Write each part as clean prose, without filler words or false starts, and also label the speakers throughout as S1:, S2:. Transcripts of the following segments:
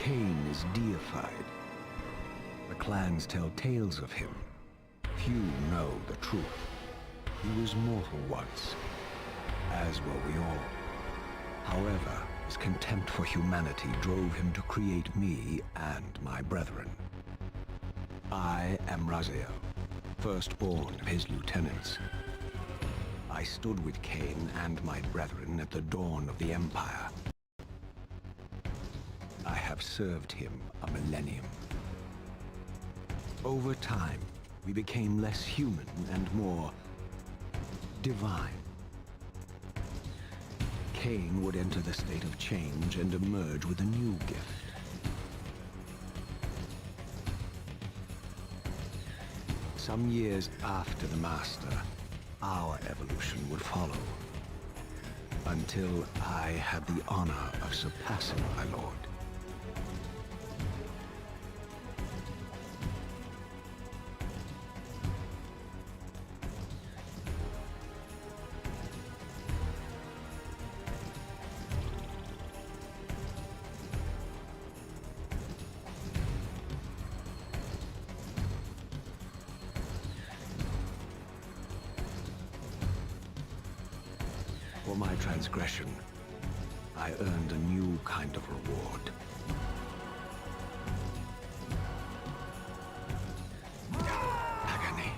S1: Cain is deified. The clans tell tales of him. Few know the truth. He was mortal once, as were we all. However, his contempt for humanity drove him to create me and my brethren. I am Raziel, firstborn of his lieutenants. I stood with Cain and my brethren at the dawn of the Empire. I have served him a millennium. Over time, we became less human and more divine. Cain would enter the state of change and emerge with a new gift. Some years after the Master, our evolution would follow, until I had the honor of surpassing my Lord. For my transgression, I earned a new kind of reward. Agony.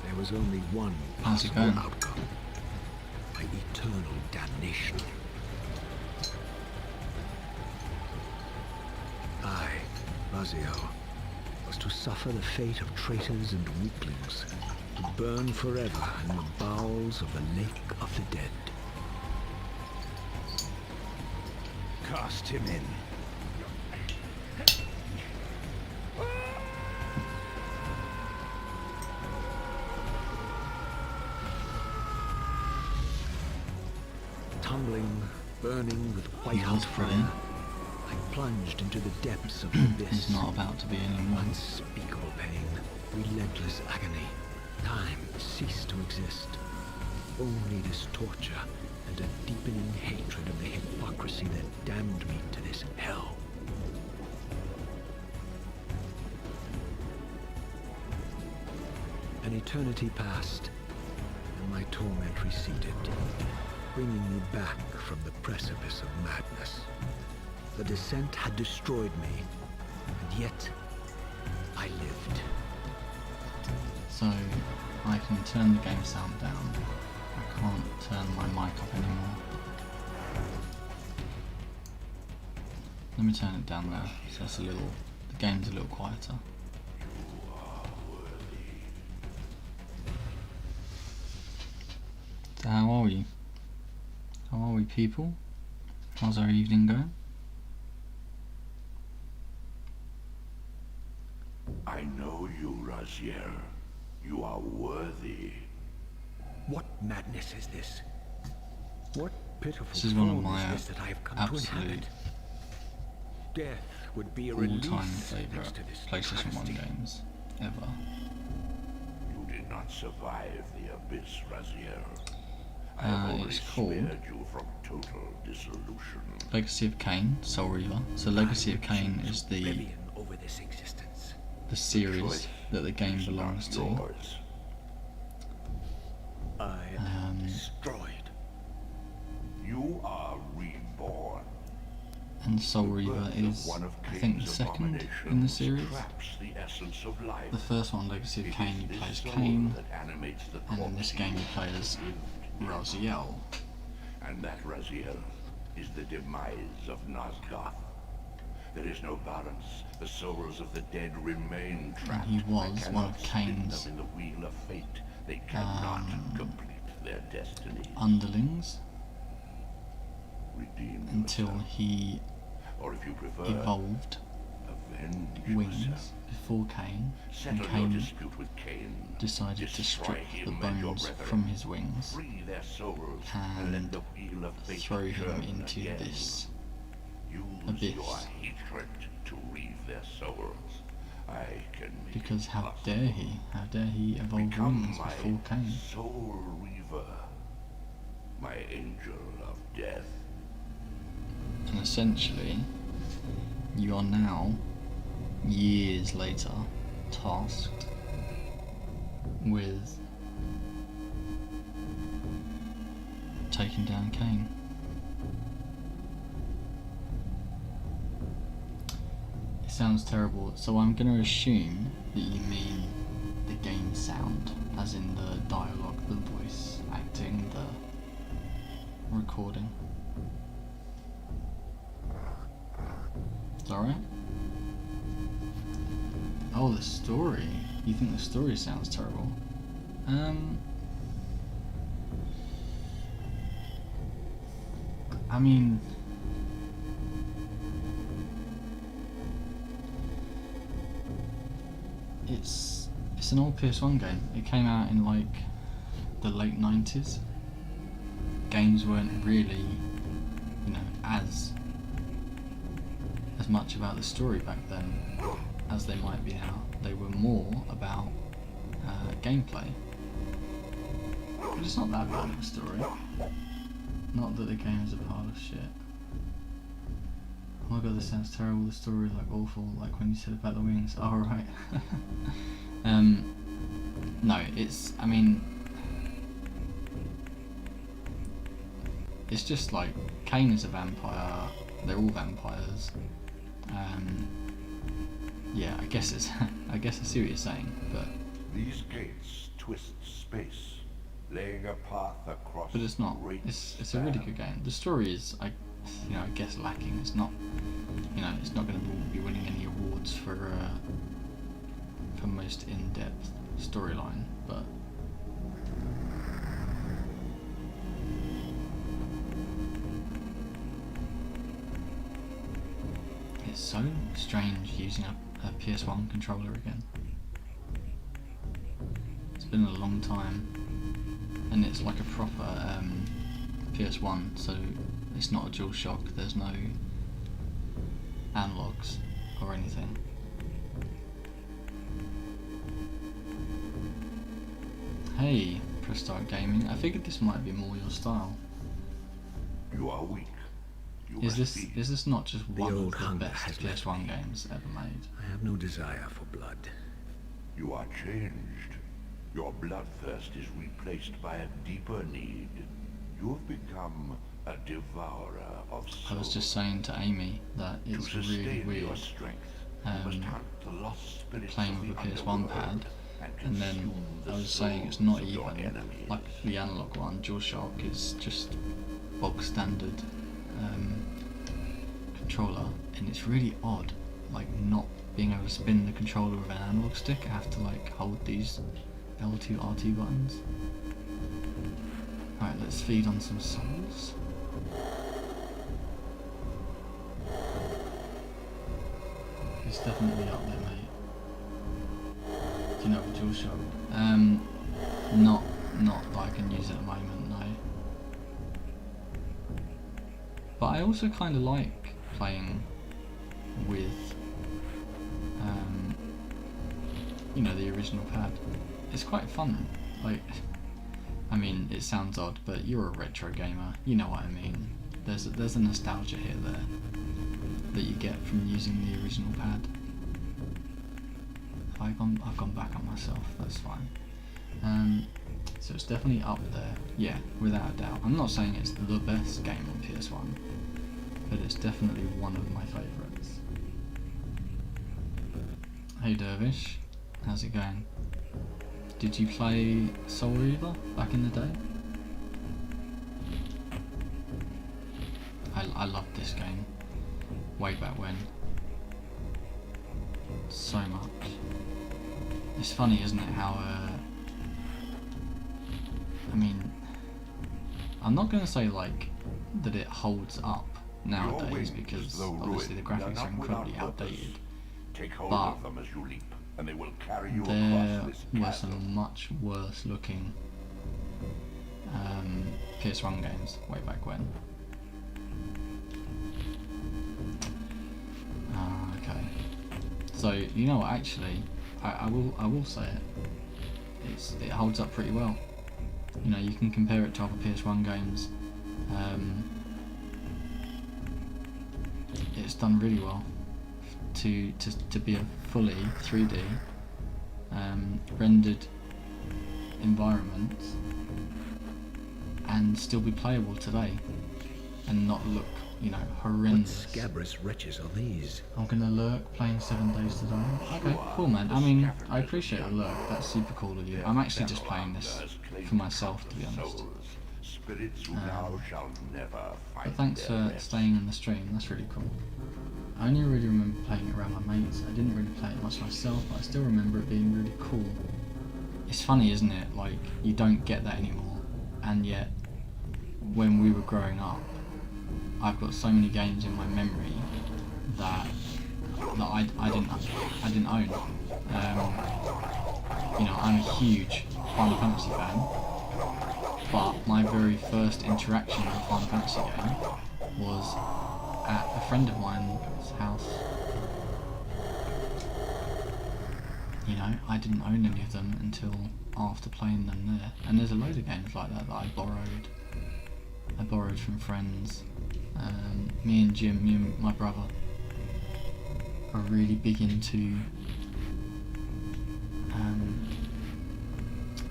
S1: There was only one possible outcome. My eternal damnation. I, Raziel, was to suffer the fate of traitors and weaklings, to burn forever in the bowels of the lake of the dead. Cast him in. Tumbling, burning with white-hot fire, I plunged into the depths of the abyss.
S2: He's not about to be anymore.
S1: Unspeakable pain, relentless agony. Time ceased to exist. Only this torture and a deepening hatred of the hypocrisy that damned me to this hell. An eternity passed, and my torment receded, bringing me back from the precipice of madness. The descent had destroyed me, and yet I lived.
S2: So I can turn the game sound down. I can't turn my mic up anymore. Let me turn it down there, so it's the game's a little quieter. So how are we? How are we, people? How's our evening going?
S3: I know you, Raziel. You are worthy.
S1: What madness is this? What pitiful
S2: This is one of
S1: form
S2: my
S1: is this that I have come to
S2: absolute
S1: inhabit? Death would be a
S2: all-time
S1: release
S2: favourite
S1: next to this
S2: PlayStation 1
S1: travesty.
S2: games ever.
S3: You did not survive the abyss, Raziel. I have only
S2: It's called
S3: spared you from total dissolution.
S2: Legacy of Kain, Soul Reaver. So Legacy of Kain is the
S1: Oblivion over this existence.
S2: series that the game
S3: It's
S2: belongs
S3: not
S2: to.
S3: yours.
S1: I am destroyed.
S3: You are reborn.
S2: And Soul Reaver
S3: Birth of
S2: is,
S3: one of
S2: I think, the
S3: Cain's
S2: second in the
S3: abominations
S2: series.
S3: traps the essence of life.
S2: The first one, Legacy of
S3: It
S2: Kain,
S3: is
S2: you
S3: this
S2: play as
S3: soul
S2: Cain,
S3: that animates the
S2: and in this
S3: corpse
S2: game you play as Raziel.
S3: And that, Raziel, is the demise of Nosgoth. There is no balance. The souls of the dead remain trapped.
S2: he was
S3: I
S2: one
S3: cannot
S2: of
S3: spin
S2: Cain's,
S3: them in the wheel of fate. They cannot complete their destiny.
S2: underlings
S3: Redeem
S2: until
S3: yourself.
S2: he
S3: Or if you prefer,
S2: evolved
S3: avenge
S2: wings
S3: yourself.
S2: before Cain, and
S3: Settle your
S2: Cain
S3: dispute with Cain.
S2: decided to
S3: Destroy
S2: strip the
S3: him and your
S2: bones
S3: brethren.
S2: from his wings
S3: Free their souls and let
S2: and
S3: the wheel of fate
S2: throw him
S3: turn
S2: into
S3: again.
S2: this
S3: Use
S2: abyss.
S3: your hatred to their souls, I can make
S2: Because
S3: it
S2: how
S3: possible.
S2: dare he? How dare he evolve
S3: Become
S2: wings
S3: my
S2: before Cain?
S3: soul reaver, my angel of death.
S2: And essentially, you are now, years later, tasked with taking down Cain. It sounds terrible, so I'm going to assume that you mean the game sound, as in the dialogue, the voice acting, the recording. Is that right? Oh, the story. You think the story sounds terrible? I mean, it's an old PS1 game. It came out in like the late 90s. Games weren't really, you know, as much about the story back then as they might be now. They were more about gameplay. But it's not that bad of a story. Not that the game is a pile of shit. Oh my god, this sounds terrible. The story is like awful, like when you said about the wings. Oh right. No, it's, I mean, it's just like Cain is a vampire. They're all vampires. Yeah, I guess it's. I guess I see what you're saying, but
S3: These gates twist space, laying a path across.
S2: but it's not.
S3: great
S2: It's a really
S3: span.
S2: good game. The story is, I guess lacking. It's not. It's not going to be winning any awards for most in-depth storyline, but. It's so strange using a PS1 controller again. It's been a long time, and it's like a proper PS1, so it's not a DualShock, there's no analogs or anything. Hey, Press Start Gaming, I figured this might be more your style.
S3: You are weak. You
S2: Is
S3: must
S2: this
S3: be.
S2: not just one of
S1: old
S2: the
S1: hunger
S2: best
S1: has left
S2: PS1
S1: me.
S2: games ever made?
S1: I have no desire for blood.
S3: You are changed. Your bloodthirst is replaced by a deeper need. You have become a devourer of souls.
S2: I was just saying to Amy that it's
S3: to
S2: really
S3: sustain
S2: weird
S3: your strength, you must hunt the lost spirits
S2: playing
S3: of
S2: with
S3: the
S2: a PS1
S3: underworld
S2: pad,
S3: and
S2: and then
S3: consume the
S2: I was saying it's
S3: souls
S2: not
S3: of your
S2: even
S3: enemies.
S2: like the analog one. DualShock is just bog standard controller, and it's really odd, like not being able to spin the controller with an analog stick. I have to like hold these L2 R2 buttons. Alright, let's feed on some souls. It's definitely up there, mate. Do you know DualShock? Not that I can use at the moment, no. But I also kind of like playing with, the original pad. It's quite fun. Like, I mean, it sounds odd, but you're a retro gamer. You know what I mean. There's a nostalgia here there that you get from using the original pad. I've gone back on myself. That's fine. So it's definitely up there. Yeah, without a doubt. I'm not saying it's the best game on PS1, but it's definitely one of my favourites. Hey Dervish, how's it going? Did you play Soul Reaver back in the day? I loved this game way back when. So much. It's funny, isn't it, how I mean, I'm not going to say like that it holds up nowadays,
S3: wings,
S2: because
S3: though
S2: obviously the
S3: ruined, are
S2: graphics
S3: not
S2: are incredibly
S3: without purpose.
S2: outdated.
S3: Take hold
S2: But
S3: of them as you leap, and they will carry you
S2: There
S3: across this
S2: were
S3: chasm.
S2: some much worse looking PS1 games way back when. Okay. So you know what? Actually, I will say it. It holds up pretty well. You know, you can compare it to other PS1 games. It's done really well to be a fully 3D rendered environment and still be playable today and not look, you know,
S1: What
S2: horrendous.
S1: scabrous wretches are these?
S2: I'm gonna lurk playing 7 days to die. Okay, cool man. I mean, I appreciate the lurk. That's super cool of you. I'm actually just playing this for myself, to be honest.
S3: Spirits who now shall never
S2: But
S3: find
S2: thanks
S3: their
S2: for
S3: rest.
S2: staying in the stream. That's really cool. I only really remember playing it around my mates. I didn't really play it much myself, but I still remember it being really cool. It's funny, isn't it? Like, you don't get that anymore, and yet when we were growing up, I've got so many games in my memory that I didn't own. You know, I'm a huge Final Fantasy fan, but my very first interaction with a Final Fantasy game was at a friend of mine's house. You know, I didn't own any of them until after playing them there. And there's a load of games like that I borrowed. I borrowed from friends. Me and Jim, me and my brother, are really big into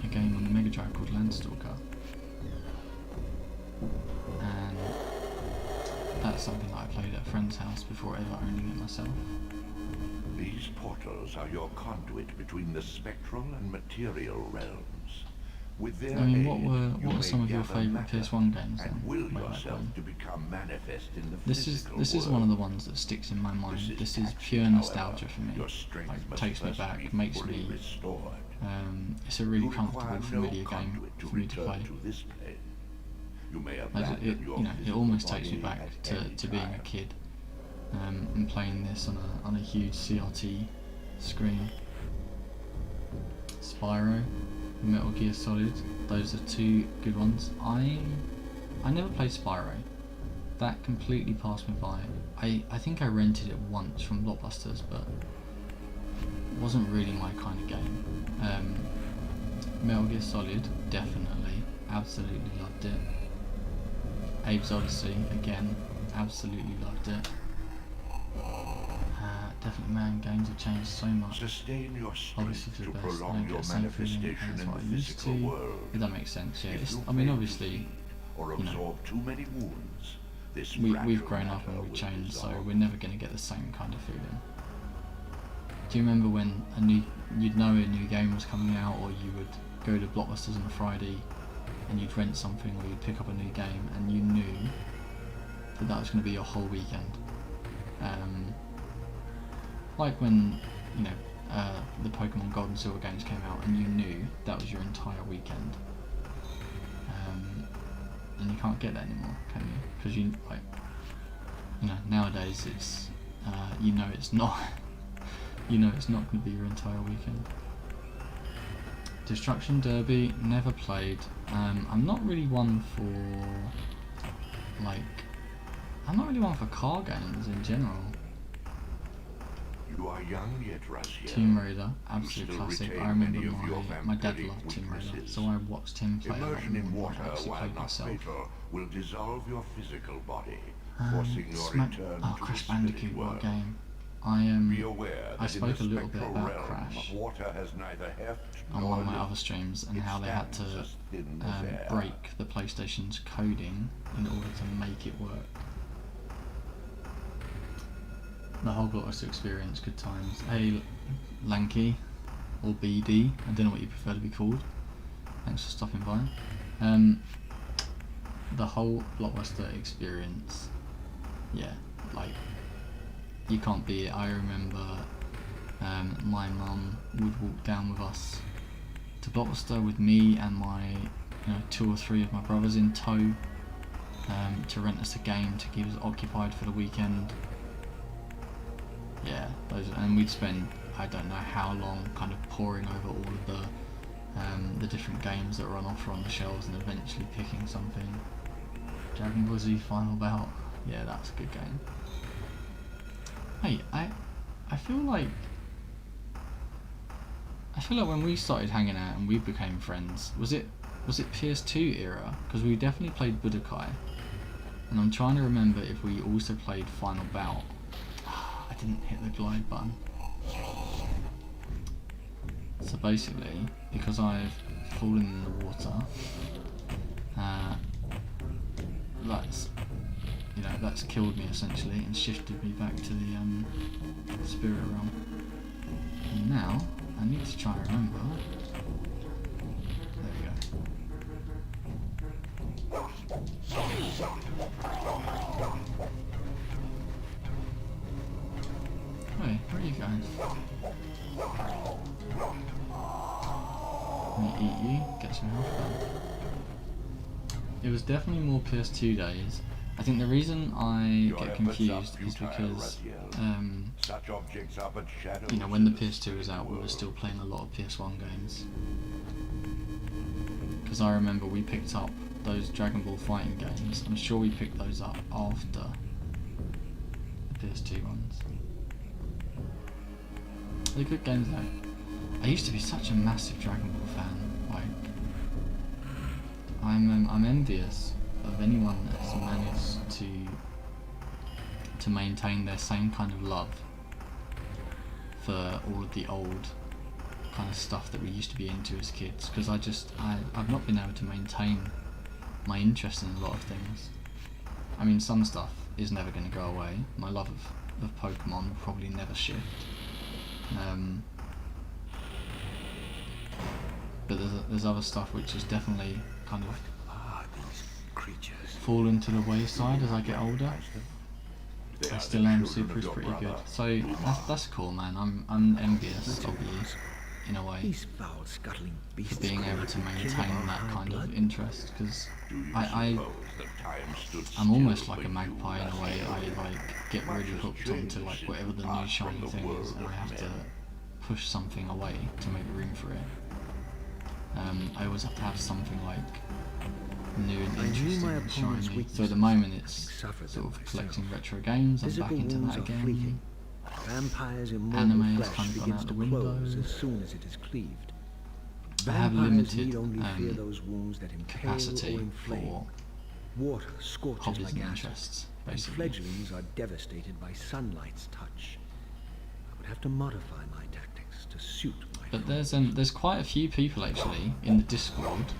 S2: a game on the Mega Drive called Landstalker. And that's something that I played at a friend's house before ever owning it myself.
S3: These portals are your conduit between the spectral and material realms. With their
S2: I mean,
S3: aid,
S2: what
S3: you
S2: were
S3: may
S2: some of your
S3: gather
S2: favourite
S3: matter
S2: PS1 games then?
S3: and will
S2: way back
S3: yourself
S2: when?
S3: to become manifest in the
S2: This
S3: physical
S2: is one of the ones that sticks in my mind. This is pure nostalgia for me.
S3: Your strength
S2: Like,
S3: must
S2: takes me
S3: first
S2: back,
S3: be
S2: makes
S3: fully
S2: me.
S3: restored.
S2: It's a really
S3: You require
S2: comfortable,
S3: no
S2: familiar game
S3: conduit to
S2: for me to
S3: return
S2: play.
S3: to this plane. You may
S2: Like,
S3: abandon
S2: it,
S3: your
S2: you know, it
S3: physical
S2: almost takes me
S3: body
S2: back
S3: at
S2: to
S3: any
S2: being a
S3: time.
S2: kid and playing this on a huge CRT screen. Spyro, Metal Gear Solid, those are two good ones. I never played Spyro. That completely passed me by. I think I rented it once from Blockbusters, but it wasn't really my kind of game. Metal Gear Solid, definitely, absolutely loved it. Abe's Odyssey, again, absolutely loved it. Definitely, man, games have changed so much.
S3: Sustain your
S2: Obviously
S3: strength
S2: for
S3: to
S2: the best. I
S3: prolong
S2: don't
S3: your
S2: get the same feeling
S3: manifestation
S2: as
S3: in
S2: what I
S3: the
S2: used
S3: physical
S2: to.
S3: world.
S2: If that makes sense, yeah.
S3: If you
S2: I mean,
S3: fail to
S2: obviously,
S3: sleep or
S2: you know,
S3: absorb too many wounds, this
S2: we've
S3: fragile
S2: grown up and
S3: matter
S2: we've
S3: will
S2: changed, so
S3: dissolve.
S2: we're never going to get the same kind of feeling. Do you remember when you'd know a new game was coming out, or you would go to Blockbusters on a Friday and you'd rent something, or you'd pick up a new game, and you knew that was going to be your whole weekend? Like when, you know, the Pokemon Gold and Silver games came out, and you knew that was your entire weekend. And you can't get that anymore, can you? Because you know, nowadays it's, you know, it's not, you know, it's not going to be your entire weekend. Destruction Derby, never played. I'm not really one for, like, I'm not really one for car games in general.
S3: You are young yet Raziel.
S2: Tomb Raider,
S3: You
S2: absolute
S3: still
S2: classic.
S3: retain
S2: I remember
S3: many of your
S2: my dad
S3: vampiric
S2: loved Tomb Raider,
S3: weaknesses.
S2: so I watched him play a lot
S3: Immersion in
S2: more
S3: water,
S2: than I actually
S3: while
S2: played
S3: not
S2: myself.
S3: fatal, will dissolve your physical body, forcing your return
S2: Oh,
S3: to
S2: Crash
S3: the spirit
S2: Bandicoot, what a
S3: world.
S2: game.
S3: Be aware
S2: I
S3: that
S2: spoke a
S3: in the
S2: little bit
S3: spectral
S2: about
S3: realm,
S2: Crash
S3: water has neither heft
S2: on
S3: nor
S2: one of my
S3: lift.
S2: other streams, and
S3: It
S2: how they had to
S3: stands as thin as air.
S2: break the PlayStation's coding in order to make it work. The whole Blockbuster experience, good times. Hey, Lanky, or BD, I don't know what you prefer to be called. Thanks for stopping by. The whole Blockbuster experience, yeah, like, you can't beat it. I remember my mum would walk down with us to Blockbuster with me and my, you know, 2 or 3 of my brothers in tow, to rent us a game to keep us occupied for the weekend. Yeah, and we'd spend, I don't know how long, kind of poring over all of the different games that were on offer on the shelves, and eventually picking something. Dragon Ball Z Final Bout, yeah, that's a good game. Hey, I feel like feel like when we started hanging out and we became friends, was it PS2 era? Because we definitely played Budokai, and I'm trying to remember if we also played Final Bout. I didn't hit the glide button. So basically, because I've fallen in the water, that's killed me essentially and shifted me back to the spirit realm. And now I need to try and remember. There we go. Hey, where are you going? Let me eat you, get some health back. It was definitely more PS2 days. I think the reason I get confused is because, when the PS2 was out, we were still playing a lot of PS1 games. Because I remember we picked up those Dragon Ball fighting games. I'm sure we picked those up after the PS2 ones. They're good games though. I used to be such a massive Dragon Ball fan. I'm envious of anyone that's managed to maintain their same kind of love for all of the old kind of stuff that we used to be into as kids, because I've not been able to maintain my interest in a lot of things. I mean, some stuff is never going to go away. My love of Pokemon will probably never shift. But there's other stuff which is definitely kind of fallen to the wayside as I get older. I still am. Super is pretty good. So that's cool, man. I'm envious of you in a way for being able to maintain that kind of interest, because I'm almost like a magpie in a way. I get really hooked onto whatever the new shiny thing is, and I have to push something away to make room for it. I always have to have something new and interesting and shiny. So at the moment it's sort of collecting retro games. I'm back into that again. Anime has kind of gone out the window. I have limited capacity for hobbies and interests, basically.
S1: Fledglings are devastated by sunlight's touch. I would have to modify my tactics to suit my.
S2: But there's quite a few people actually in the Discord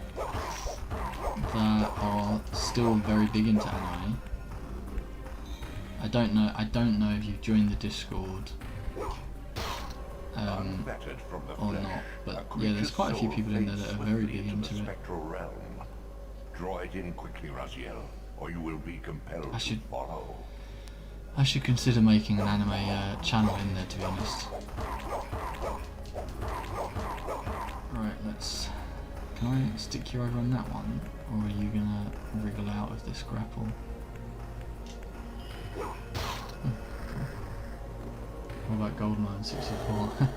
S2: that are still very big into anime. I don't know if you've joined the Discord or not, but yeah, there's quite a few people in there that are very big into it.
S3: Draw it in quickly, Raziel, or you will be compelled to follow.
S2: I should consider making an anime channel in there, to be honest. Right, can I stick you over on that one, or are you gonna wriggle out of this grapple? What about Goldeneye 64?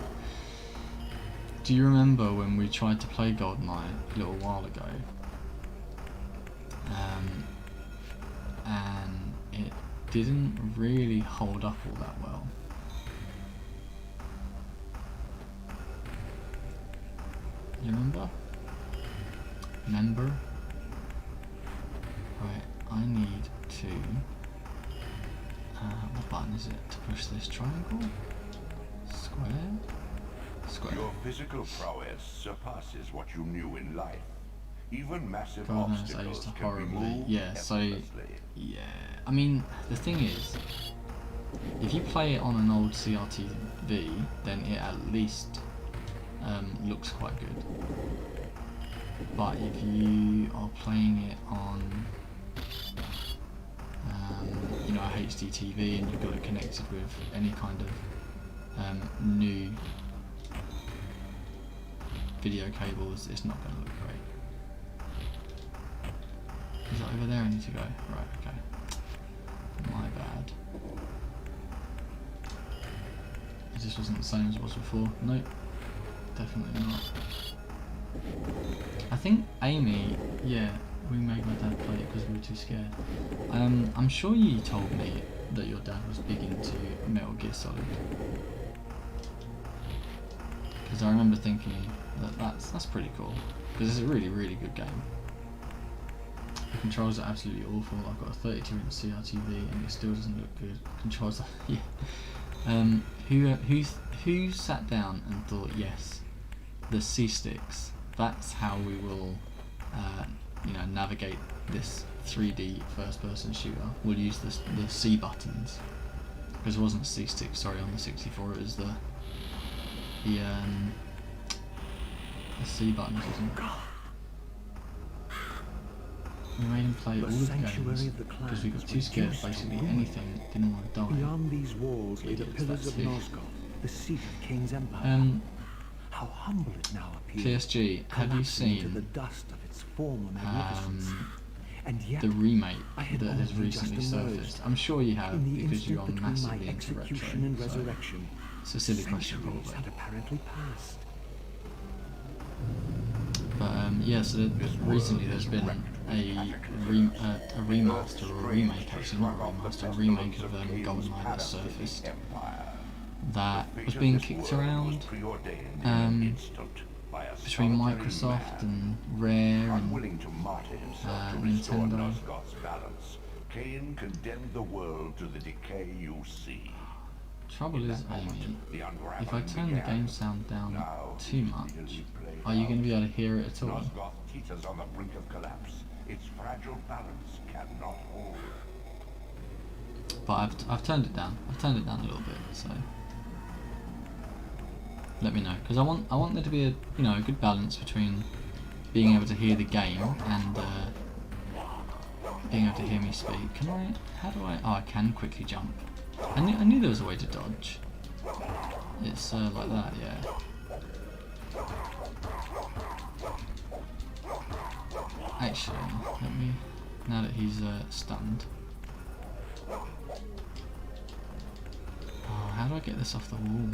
S2: Do you remember when we tried to play Goldeneye a little while ago? And it didn't really hold up all that well. You remember? Right, I need to... what button is it to push this triangle? Square? Square.
S3: Your physical prowess surpasses what you knew in life. Even massive
S2: God knows,
S3: obstacles
S2: I used to
S3: can be
S2: horribly...
S3: moved
S2: Yeah, so...
S3: effortlessly.
S2: Yeah, I mean, the thing is, if you play it on an old CRT-V, then it at least looks quite good. But if you are playing it on a HD TV and you've got it connected with any kind of new video cables, it's not going to look great. Is that over there I need to go? Right, okay. My bad. It just wasn't the same as it was before. Nope, definitely not. I think Amy, yeah, we made my dad play it because we were too scared. I'm sure you told me that your dad was big into Metal Gear Solid. because I remember thinking that that's pretty cool, because it's a really, really good game. The controls are absolutely awful. I've got a 32-inch CRTV and it still doesn't look good. Controls are, yeah. Who sat down and thought, yes, the C sticks, that's how we will navigate this 3D first-person shooter. We'll use the C buttons, because it wasn't C sticks, sorry, on the 64. It was the C buttons, wasn't it? We made him play all of the games because we got too scared of basically anything. Didn't want to die.
S1: Beyond these walls lay the pillars of Nosgoth, the seat of King's Empire. How humble it now appears.
S2: PSG, have you seen
S1: the dust of its former magnificence? And yet,
S2: the remake
S1: I had
S2: that has
S1: only
S2: recently
S1: just emerged
S2: surfaced? I'm sure you have,
S1: in the
S2: because you are
S1: instant between
S2: massively
S1: my
S2: into retro.
S1: execution and
S2: So
S1: resurrection.
S2: it's a silly question,
S1: Centuries
S2: probably.
S1: had apparently passed.
S2: But yeah, so recently there's been a remaster or a remake, actually not a remaster, a remake of GoldenEye that surfaced that was being kicked around between Microsoft and Rare and Nintendo.
S3: Cain condemned the world to the decay you see.
S2: Trouble is, Amy, if I turn the game sound down too much, are you going to be able to hear it at all?
S3: Nosgoth teeters on the brink of collapse. Its fragile balance cannot hold.
S2: But I've turned it down. I've turned it down a little bit, so let me know, because I want there to be a good balance between being able to hear the game and being able to hear me speak. Can I? How do I? Oh, I can quickly jump. I knew there was a way to dodge. It's like that, yeah. Actually, let me. Now that he's stunned. Oh, how do I get this off the wall?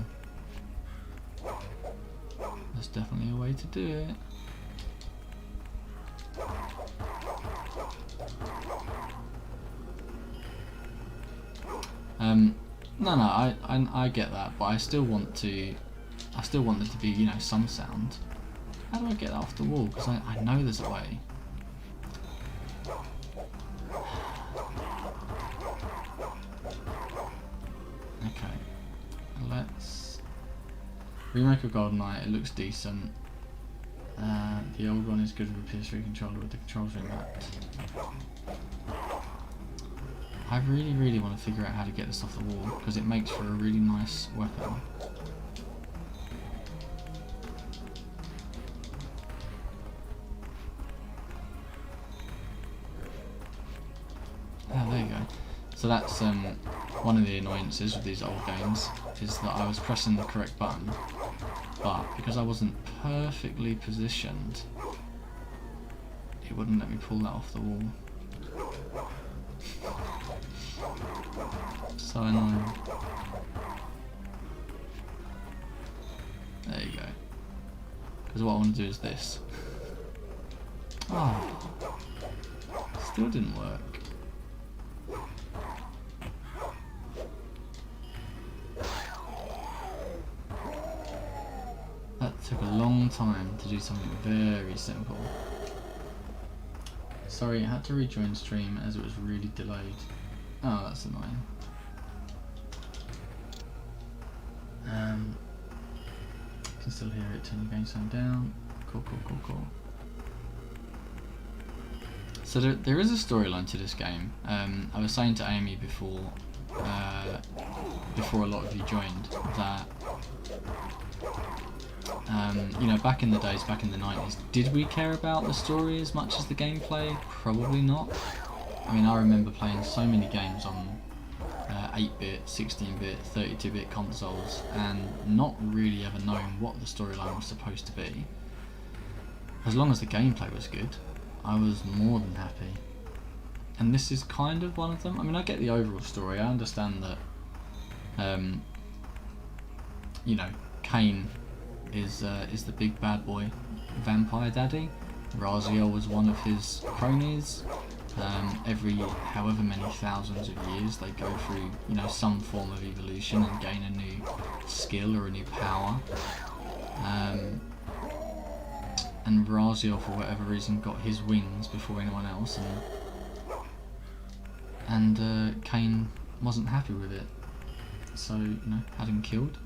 S2: There's definitely a way to do it. No, I get that, but I still want there to be, some sound. How do I get that off the wall? Because I know there's a way. Okay, let's remake of GoldenEye. It looks decent. The old one is good with a PS3 controller with the controls remote. I really, really want to figure out how to get this off the wall, because it makes for a really nice weapon. Ah, there you go. So that's one of the annoyances with these old games, is that I was pressing the correct button, but because I wasn't perfectly positioned, it wouldn't let me pull that off the wall. So annoying. There you go. Because what I want to do is this. Oh, still didn't work. That took a long time to do something very simple. Sorry, I had to rejoin stream as it was really delayed. Oh, that's annoying. You can still hear it, turn the game sound down. Cool. So there is a storyline to this game. I was saying to Amy before a lot of you joined that back in the days, back in the 90s, did we care about the story as much as the gameplay? Probably not. I mean, I remember playing so many games on 8-bit, 16-bit, 32-bit consoles and not really ever knowing what the storyline was supposed to be. As long as the gameplay was good, I was more than happy. And this is kind of one of them. I mean, I get the overall story. I understand that, Cain is the big bad boy vampire daddy. Raziel was one of his cronies. Every however many thousands of years they go through some form of evolution and gain a new skill or a new power. and Razio, for whatever reason, got his wings before anyone else, and Cain wasn't happy with it, so had him killed.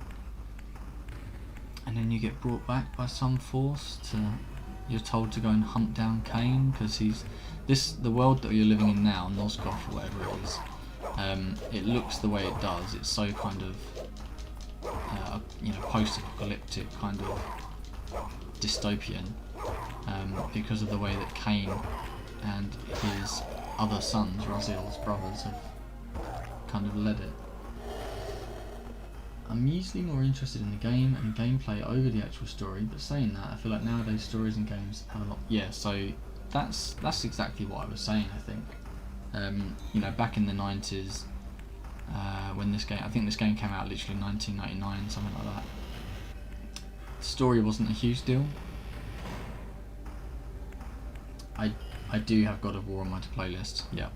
S2: And then you get brought back by some force you're told to go and hunt down Cain, because the world that you're living in now, Nosgoth or whatever it is, it looks the way it does. It's so kind of post-apocalyptic, kind of dystopian, because of the way that Cain and his other sons, Raziel's brothers, have kind of led it. I'm usually more interested in the game and gameplay over the actual story, but saying that, I feel like nowadays stories and games have a lot. Yeah, so that's exactly what I was saying. I think, back in the 90s, when I think this game came out literally in 1999, something like that. The story wasn't a huge deal. I do have God of War on my playlist, yeah,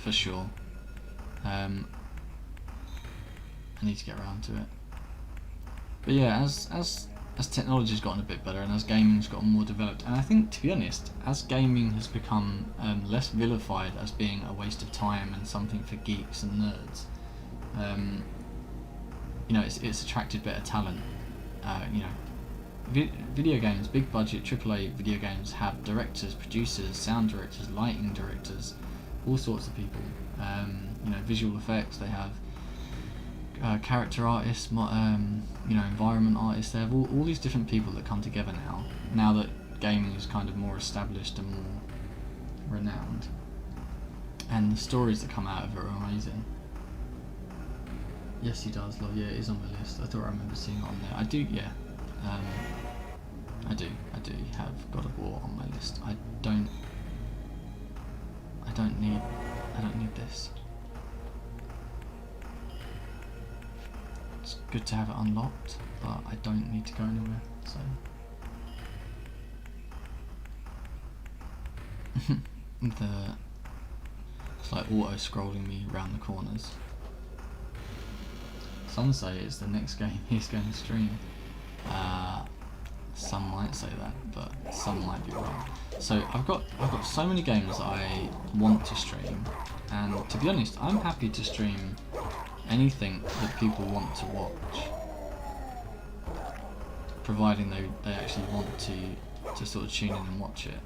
S2: for sure. I need to get around to it. But yeah, as technology's gotten a bit better and as gaming's gotten more developed, and I think, to be honest, as gaming has become less vilified as being a waste of time and something for geeks and nerds, it's attracted better talent. Video games, big budget AAA video games, have directors, producers, sound directors, lighting directors, all sorts of people. Visual effects. They have character artists, environment artists. They have all these different people that come together now that gaming is kind of more established and more renowned, and the stories that come out of it are amazing. Yes, he does, love. Yeah, it is on my list. I thought I remember seeing it on there. I do, yeah. I do have God of War on my list. I don't need this. It's good to have it unlocked, but I don't need to go anywhere, so. It's like auto-scrolling me around the corners. Some say it's the next game he's going to stream. Some might say that, but some might be wrong. So I've got so many games that I want to stream, and to be honest, I'm happy to stream anything that people want to watch, providing they actually want to sort of tune in and watch it.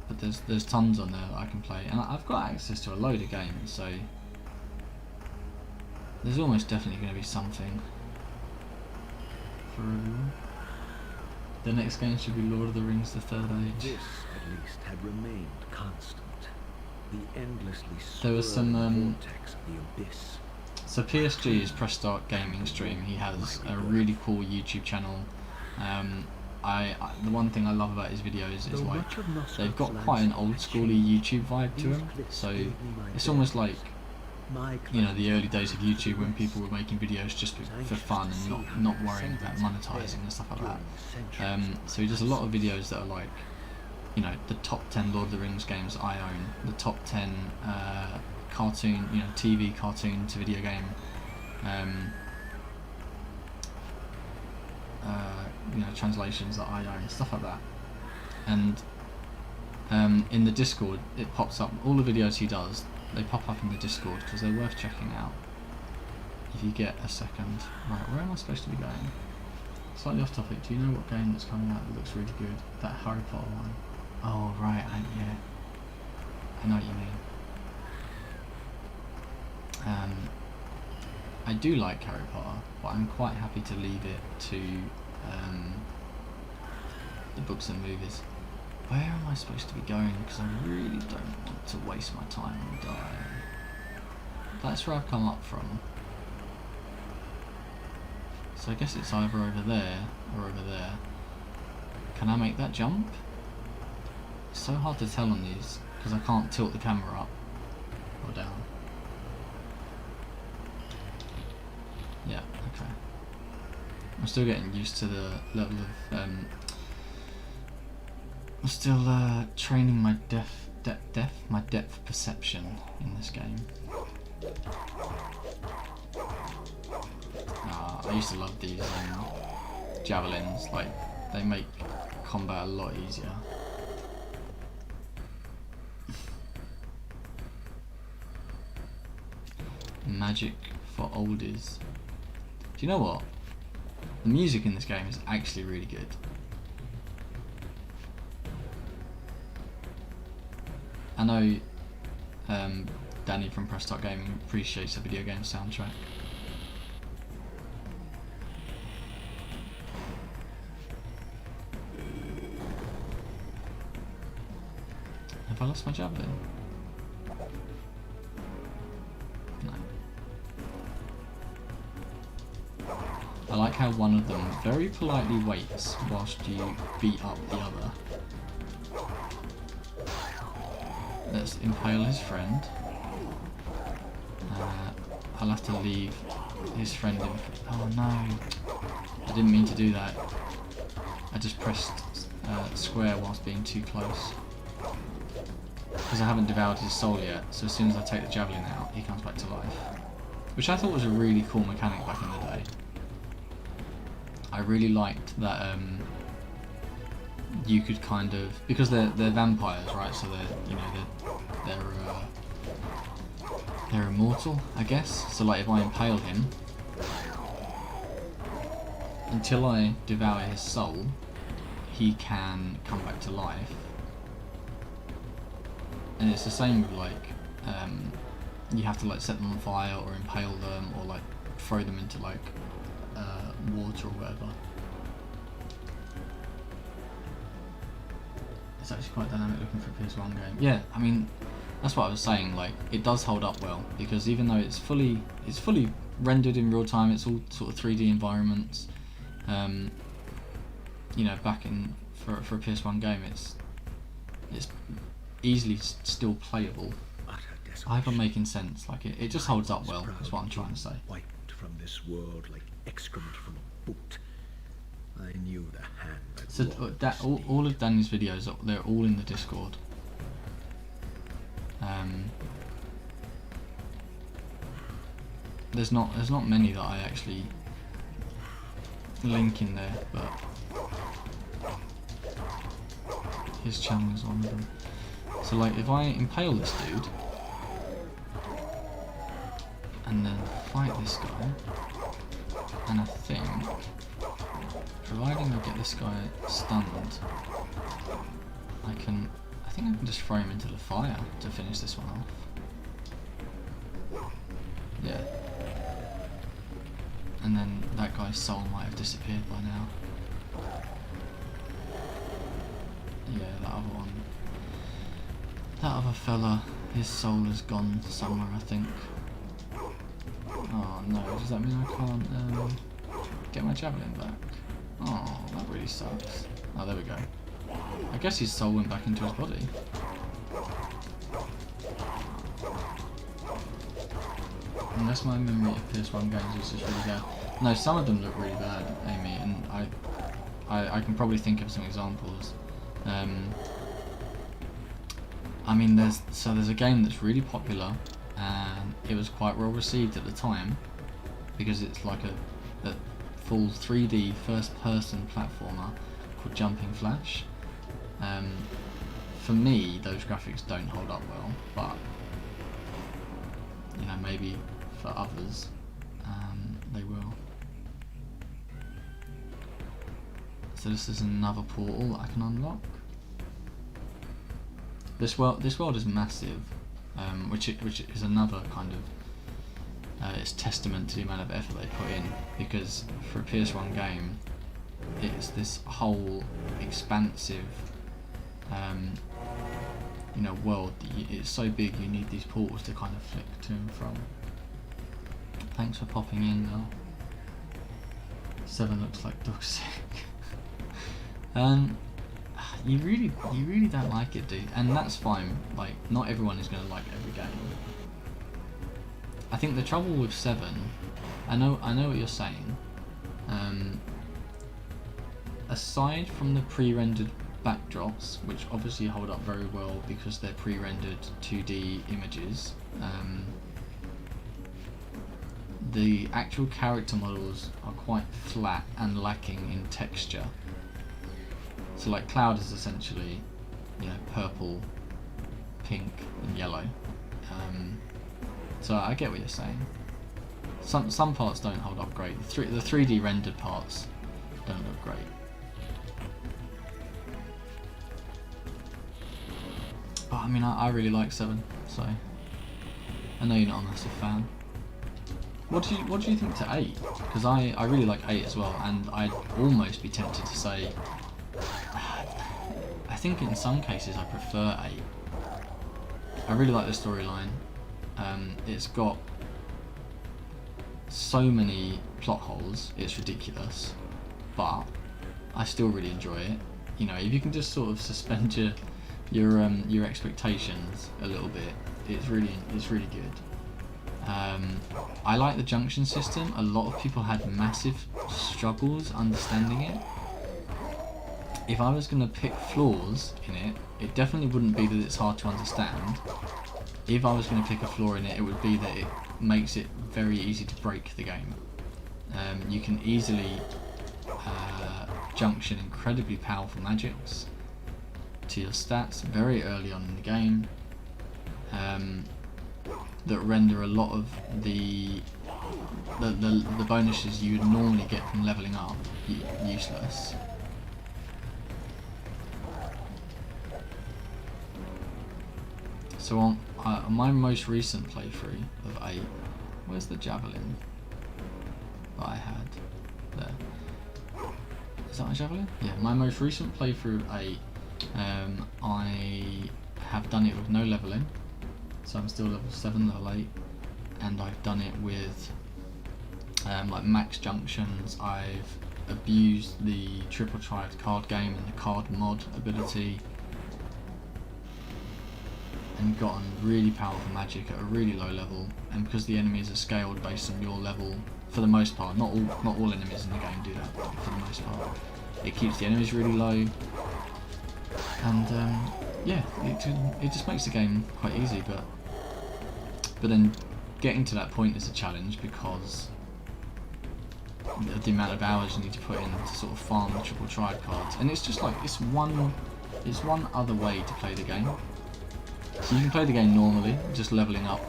S2: But there's tons on there that I can play, and I've got access to a load of games, so there's almost definitely going to be something for everyone. The next game should be Lord of the Rings: The Third Age.
S1: This, at least, had remained constant. The endlessly
S2: There was some
S1: vortex of the abyss.
S2: So PSG's Press Start Gaming stream. He has a really cool YouTube channel. The one thing I love about his videos is like they've got quite an old schooly YouTube vibe to them. So it's almost like the early days of YouTube when people were making videos just for fun and not worrying about monetizing and stuff like that. So he does a lot of videos that are like, the top 10 Lord of the Rings games I own, the top 10 cartoon, TV cartoon to video game, translations that I own, stuff like that. And in the Discord, it pops up all the videos he does. They pop up in the Discord because they're worth checking out if you get a second. Right, where am I supposed to be going? Slightly off topic. Do you know what game that's coming out that looks really good? That Harry Potter one. Oh right, yeah. I know what you mean. I do like Harry Potter, but I'm quite happy to leave it to the books and movies. Where am I supposed to be going? Because I really don't want to waste my time and die. That's where I've come up from. So I guess it's either over there or over there. Can I make that jump? It's so hard to tell on these because I can't tilt the camera up or down. Yeah, okay. I'm still getting used to the level of I'm still training my depth perception in this game. I used to love these javelins, like, they make combat a lot easier. Magic for oldies. Do you know what? The music in this game is actually really good. I know Danny from Press Start Gaming appreciates the video game soundtrack. Have I lost my javelin? No. I like how one of them very politely waits whilst you beat up the other. Let's impale his friend. I'll have to leave his friend in. Oh no! I didn't mean to do that. I just pressed square whilst being too close. Because I haven't devoured his soul yet, so as soon as I take the javelin out, he comes back to life. Which I thought was a really cool mechanic back in the day. I really liked that you could kind of, because they're vampires, right? So they're immortal, I guess. So like if I impale him, until I devour his soul, he can come back to life. And it's the same with like, you have to like set them on fire or impale them or like throw them into like water or whatever. It's actually quite dynamic looking for a PS1 game. Yeah, I mean, that's what I was saying, like, it does hold up well, because even though it's fully rendered in real time, it's all sort of 3D environments, you know, back in, for a PS1 game, it's easily still playable. I hope I'm making sense, like, it just holds up well, is what I'm trying to say.
S1: Wiped from this world like excrement from a boot. I knew the hand that
S2: So all of Danny's videos, they're all in the Discord. There's not many that I actually link in there, but his channel is one of them. So like if I impale this dude and then fight this guy, and I think, providing I get this guy stunned, I think I can just throw him into the fire to finish this one off. Yeah. And then that guy's soul might have disappeared by now. Yeah, that other one. That other fella, his soul has gone somewhere, I think. Oh no, does that mean I can't get my javelin back? Oh, that really sucks. Oh, there we go. I guess his soul went back into his body. Unless my memory of PS1 games is just really bad. No, some of them look really bad, Amy, and I can probably think of some examples. I mean, there's a game that's really popular, and it was quite well received at the time, because it's like a full 3D first-person platformer called Jumping Flash. For me, those graphics don't hold up well, but you know, maybe for others, they will. So this is another portal that I can unlock. This world is massive, which is another kind of it's testament to the amount of effort they put in, because for a PS1 game, it's this whole expansive, you know, world. It's so big, you need these portals to kind of flick to and from. Thanks for popping in, though. 7 looks like dog sick. You really don't like it, dude, and that's fine. Like, not everyone is going to like every game. I think the trouble with 7, I know what you're saying. Aside from the pre-rendered backdrops, which obviously hold up very well because they're pre-rendered 2D images, the actual character models are quite flat and lacking in texture. So like Cloud is essentially, you know, purple, pink and yellow. So I get what you're saying. Some parts don't hold up great. The 3D rendered parts don't look great. But I mean, I really like 7, so I know you're not a massive fan. What do you think to 8? Because I really like 8 as well, and I'd almost be tempted to say I think in some cases I prefer 8. I really like the storyline. It's got so many plot holes, it's ridiculous, but I still really enjoy it. You know, if you can just sort of suspend your expectations a little bit, it's really good. I like the junction system. A lot of people had massive struggles understanding it. If I was going to pick flaws in it, it definitely wouldn't be that it's hard to understand. If I was going to pick a flaw in it, it would be that it makes it very easy to break the game. You can easily junction incredibly powerful magics to your stats very early on in the game, that render a lot of the bonuses you would normally get from leveling up useless. So on my most recent playthrough of 8, where's the javelin that I had there? Is that my javelin? Yeah, my most recent playthrough of 8, I have done it with no leveling, so I'm still level 7, level 8, and I've done it with like max junctions. I've abused the triple triad card game and the card mod ability, and gotten really powerful magic at a really low level. And because the enemies are scaled based on your level, for the most part, not all enemies in the game do that, but for the most part, it keeps the enemies really low. And yeah, it just makes the game quite easy. But then getting to that point is a challenge because of the amount of hours you need to put in to sort of farm the triple triad cards. And it's just like it's one other way to play the game. So you can play the game normally, just leveling up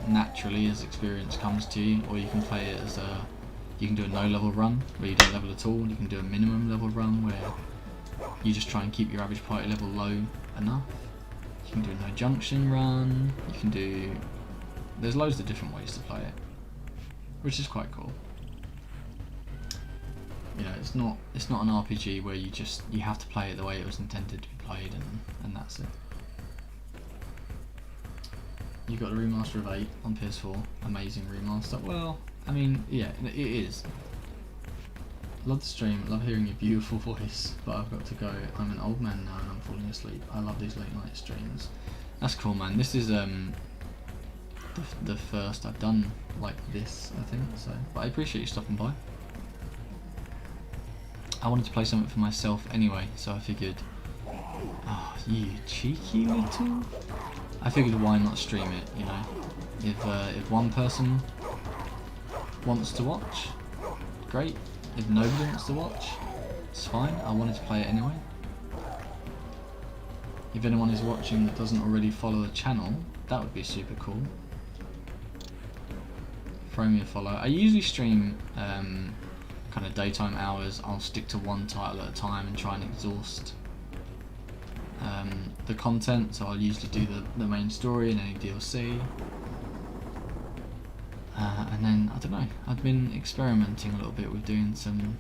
S2: naturally as experience comes to you, or you can play it as you can do a no level run where you don't level at all. You can do a minimum level run where you just try and keep your average party level low enough. You can do a no junction run. You can do. There's loads of different ways to play it, which is quite cool. You know, it's not an RPG where you have to play it the way it was intended to be played, and that's it. You got the remaster of 8 on PS4, amazing remaster. Well, I mean, yeah, it is. Love the stream, love hearing your beautiful voice, but I've got to go. I'm an old man now and I'm falling asleep. I love these late night streams. That's cool, man. This is the first I've done like this, I think. So, but I appreciate you stopping by. I wanted to play something for myself anyway, so I figured, oh, you cheeky little. I figured why not stream it, you know. If one person wants to watch, great. If nobody wants to watch, it's fine. I wanted to play it anyway. If anyone is watching that doesn't already follow the channel, that would be super cool. Throw me a follow. I usually stream kind of daytime hours. I'll stick to one title at a time and try and exhaust the content, so I'll usually do the main story and any DLC, and then I don't know, I've been experimenting a little bit with doing some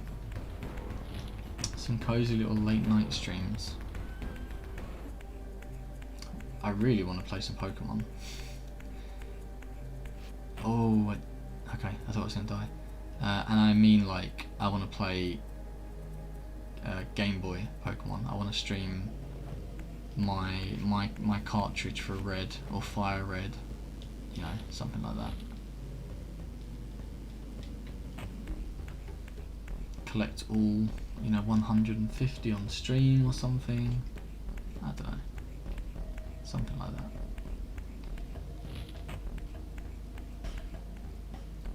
S2: cozy little late night streams. I really want to play some Pokemon. Oh, okay, I thought I was going to die. And I mean, like, I want to play Game Boy Pokemon. I want to stream my cartridge for Red or Fire Red, you know, something like that. Collect all, you know, 150 on stream or something. I don't know, something like that.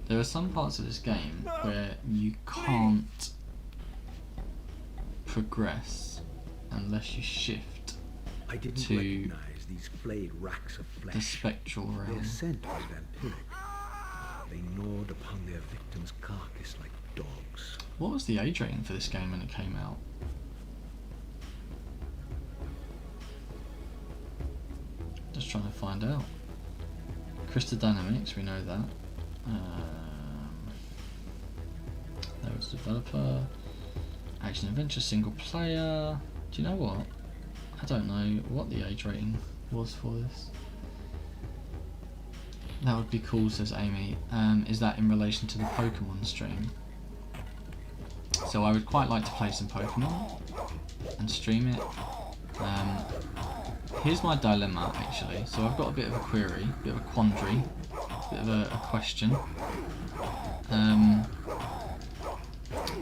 S2: there are some parts of this game where you can't progress unless you shift
S1: I didn't
S2: to
S1: recognize these flayed racks of
S2: the
S1: flesh.
S2: spectral
S1: Their
S2: realm.
S1: scent was vampiric. They gnawed upon their victim's carcass like dogs.
S2: What was the age rating for this game when it came out? Just trying to find out. Crystal Dynamics, we know that. There was developer. Action adventure single player. Do you know what? I don't know what the age rating was for this. That would be cool, says Amy. Is that in relation to the Pokemon stream? So I would quite like to play some Pokemon and stream it. Here's my dilemma actually. So I've got a bit of a query, a bit of a quandary, a bit of a question.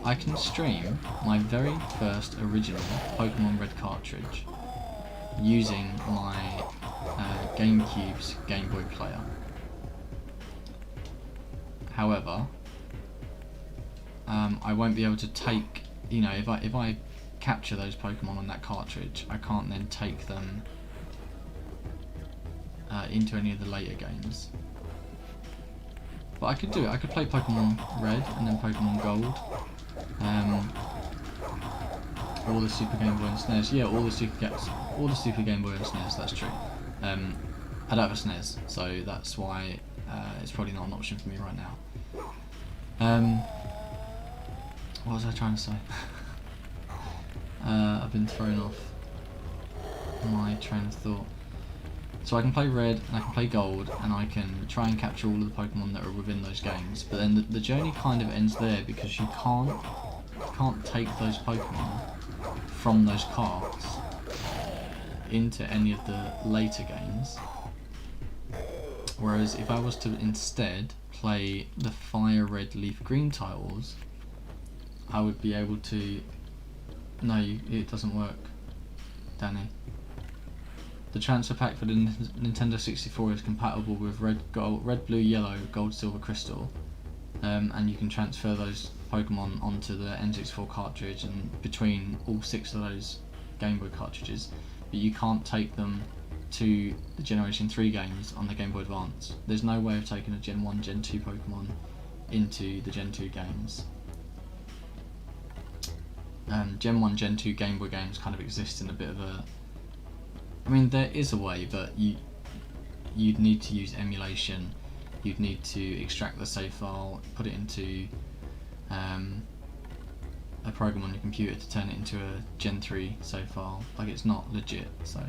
S2: I can stream my very first original Pokemon Red cartridge using my GameCube's Game Boy player. However, I won't be able to take, you know, if I capture those Pokemon on that cartridge, I can't then take them into any of the later games. But I could do it. I could play Pokemon Red and then Pokemon Gold. All the Super Game Boy and SNES. Yeah, all the Super Game Boy and SNES. That's true. I don't have a SNES, so that's why it's probably not an option for me right now. What was I trying to say? I've been thrown off my train of thought. So I can play Red and I can play Gold and I can try and capture all of the Pokemon that are within those games. But then the journey kind of ends there because you can't take those Pokemon from those carts into any of the later games. Whereas if I was to instead play the Fire Red Leaf Green titles, I would be able to... No, it doesn't work, Danny. The transfer pack for the Nintendo 64 is compatible with Red, Blue, Yellow, Gold, Silver, Crystal, and you can transfer those Pokemon onto the N64 cartridge and between all 6 of those Game Boy cartridges, but you can't take them to the Generation 3 games on the Game Boy Advance. There's no way of taking a Gen 1, Gen 2 Pokemon into the Gen 2 games. Gen 1, Gen 2 Game Boy games kind of exist in a bit of a... I mean, there is a way, but you'd need to use emulation. You'd need to extract the save file, put it into a program on your computer to turn it into a Gen 3 save file. Like, it's not legit, so...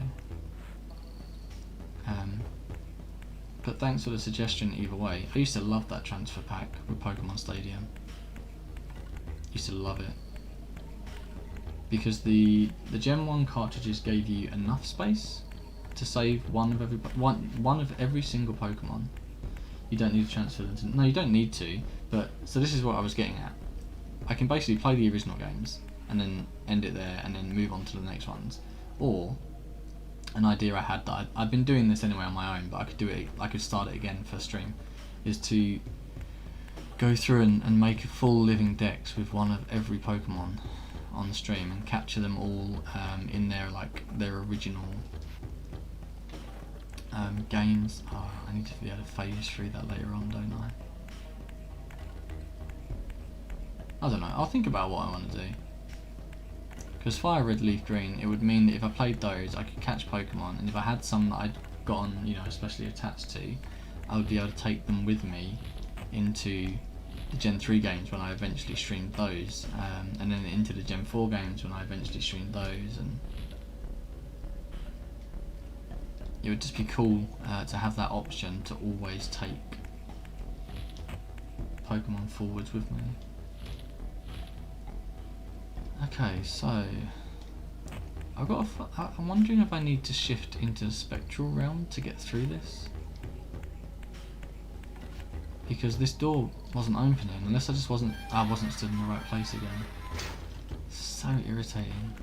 S2: but thanks for the suggestion either way. I used to love that transfer pack with Pokemon Stadium. Used to love it. Because the Gen 1 cartridges gave you enough space to save one of every single Pokemon. You don't need to transfer them to... No, you don't need to, but... So this is what I was getting at. I can basically play the original games, and then end it there, and then move on to the next ones. Or, an idea I had that I've been doing this anyway on my own, but I could do it, I could start it again for stream, is to go through and make full living decks with one of every Pokemon on stream and capture them all in their original games. Oh, I need to be able to phase through that later on, don't I don't know, I'll think about what I want to do. Because Fire Red Leaf Green, it would mean that if I played those I could catch Pokemon, and if I had some that I'd gotten, you know, especially attached to, I would be able to take them with me into the Gen 3 games when I eventually streamed those, and then into the Gen 4 games when I eventually streamed those, and it would just be cool to have that option to always take Pokemon forwards with me. Okay, so I'm wondering if I need to shift into the Spectral Realm to get through this. Because this door wasn't opening, unless I wasn't stood in the right place again. So irritating.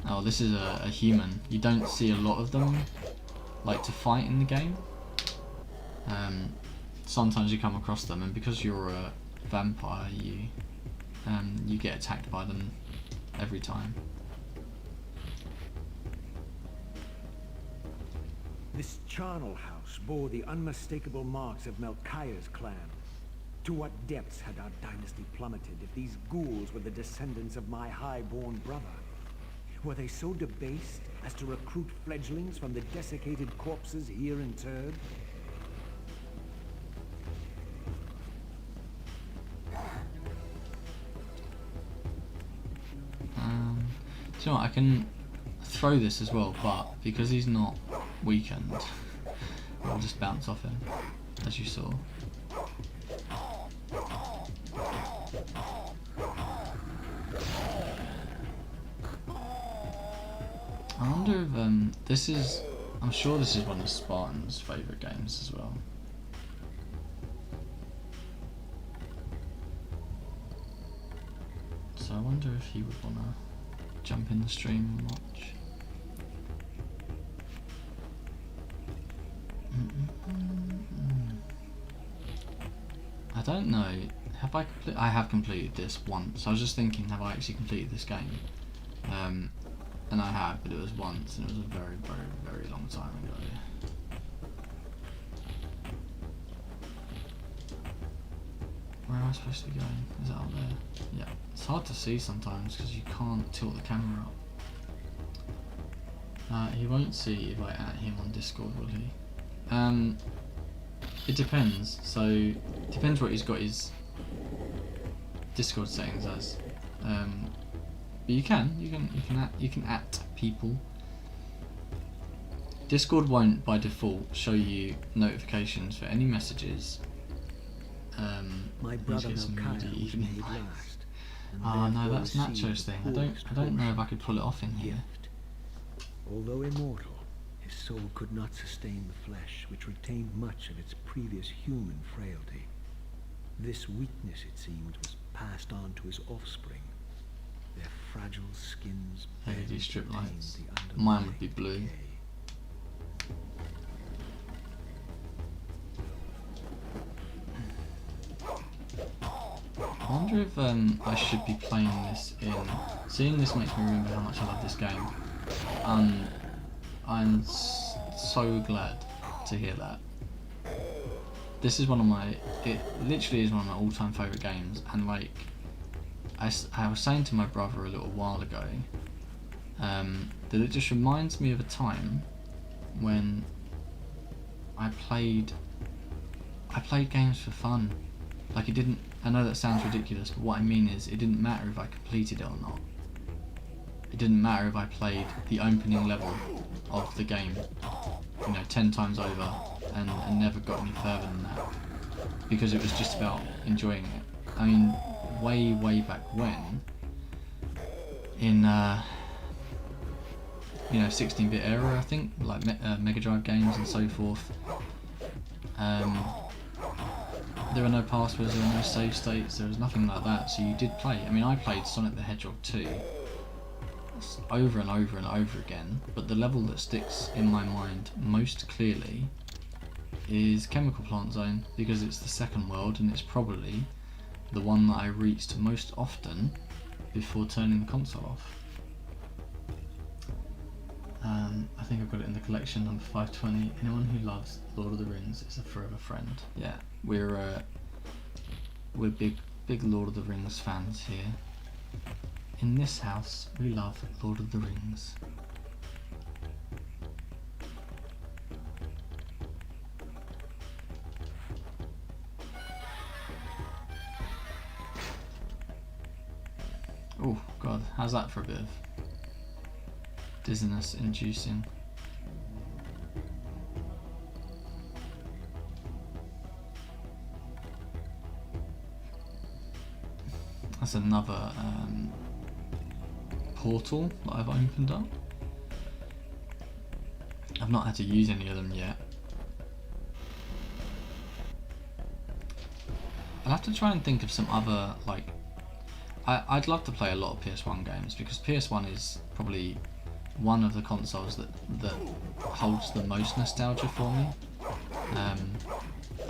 S2: Oh, this is a human. You don't see a lot of them, like, to fight in the game. Sometimes you come across them, and because you're a vampire, you get attacked by them every time.
S1: This charnel house bore the unmistakable marks of Melchiah's clan. To what depths had our dynasty plummeted if these ghouls were the descendants of my high-born brother? Were they so debased as to recruit fledglings from the desiccated corpses here interred?
S2: Do you know what, I can throw this as well, but because he's not weakened, I'll just bounce off him, as you saw. I wonder if this is, I'm sure this is one of Spartan's favourite games as well. So I wonder if he would want to jump in the stream and watch. I don't know. Have I completed? I have completed this once. I was just thinking, have I actually completed this game? And I have, but it was once, and it was a very, very, very long time ago. Where am I supposed to be going? Is it up there? Yeah. It's hard to see sometimes because you can't tilt the camera up. He won't see if I add him on Discord, will he? It depends. So it depends what he's got his Discord settings as. But you can at people. Discord won't by default show you notifications for any messages.
S1: My brother Melchiah was made last.
S2: Oh no, that's Nacho's thing. I don't know if I could pull it off in here.
S1: Although immortal, his soul could not sustain the flesh, which retained much of its previous human frailty. This weakness, it seemed, was passed on to his offspring. Their fragile skins
S2: LED strip
S1: contained
S2: lights.
S1: the
S2: Mine would be blue.
S1: decay.
S2: I wonder if I should be playing this in. Seeing this makes me remember how much I love this game. I'm so glad to hear that. This is one of my. It literally is one of my all-time favourite games, and like I was saying to my brother a little while ago, that it just reminds me of a time when I played games for fun. Like it didn't. I know that sounds ridiculous, but what I mean is it didn't matter if I completed it or not. It didn't matter if I played the opening level of the game, 10 times over, and never got any further than that, because it was just about enjoying it. I mean, way back when, in 16-bit era, I think, like Mega Drive games and so forth. There were no passwords, there were no save states, there was nothing like that, so you did play. I mean, I played Sonic the Hedgehog 2 over and over and over again, but the level that sticks in my mind most clearly is Chemical Plant Zone, because it's the second world and it's probably the one that I reached most often before turning the console off. I think I've got it in the collection, number 520. Anyone who loves Lord of the Rings is a forever friend. Yeah, we're big Lord of the Rings fans here. In this house, we love Lord of the Rings. Oh god, how's that for a bit of dizziness inducing? That's another portal that I've opened up. I've not had to use any of them yet. I'll have to try and think of some other, like, I'd love to play a lot of PS1 games, because PS1 is probably one of the consoles that holds the most nostalgia for me.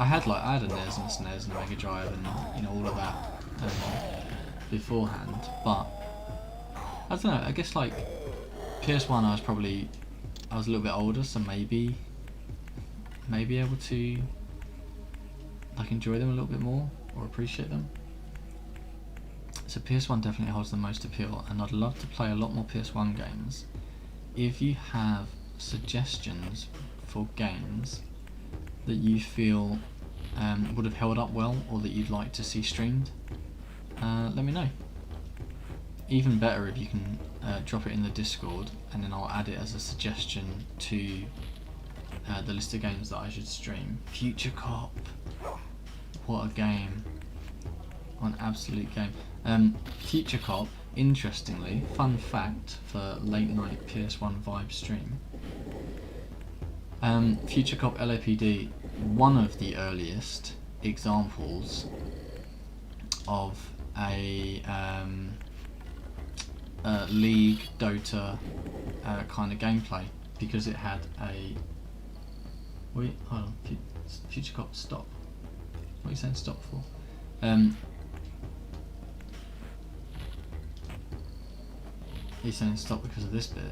S2: I had a NES and a SNES and a Mega Drive and you know all of that beforehand, but I don't know. I guess like PS1, I was a little bit older, so maybe able to like enjoy them a little bit more or appreciate them. So PS1 definitely holds the most appeal, and I'd love to play a lot more PS1 games. If you have suggestions for games that you feel would have held up well or that you'd like to see streamed, let me know. Even better if you can drop it in the Discord, and then I'll add it as a suggestion to the list of games that I should stream. Future Cop, what a game, what an absolute game. Future Cop, interestingly, fun fact for late night PS1 vibe stream, Future Cop LAPD, one of the earliest examples of a League, Dota kind of gameplay, because it had a... Wait, hold on, Future Cop, stop. What are you saying stop for? He's saying stop because of this bit.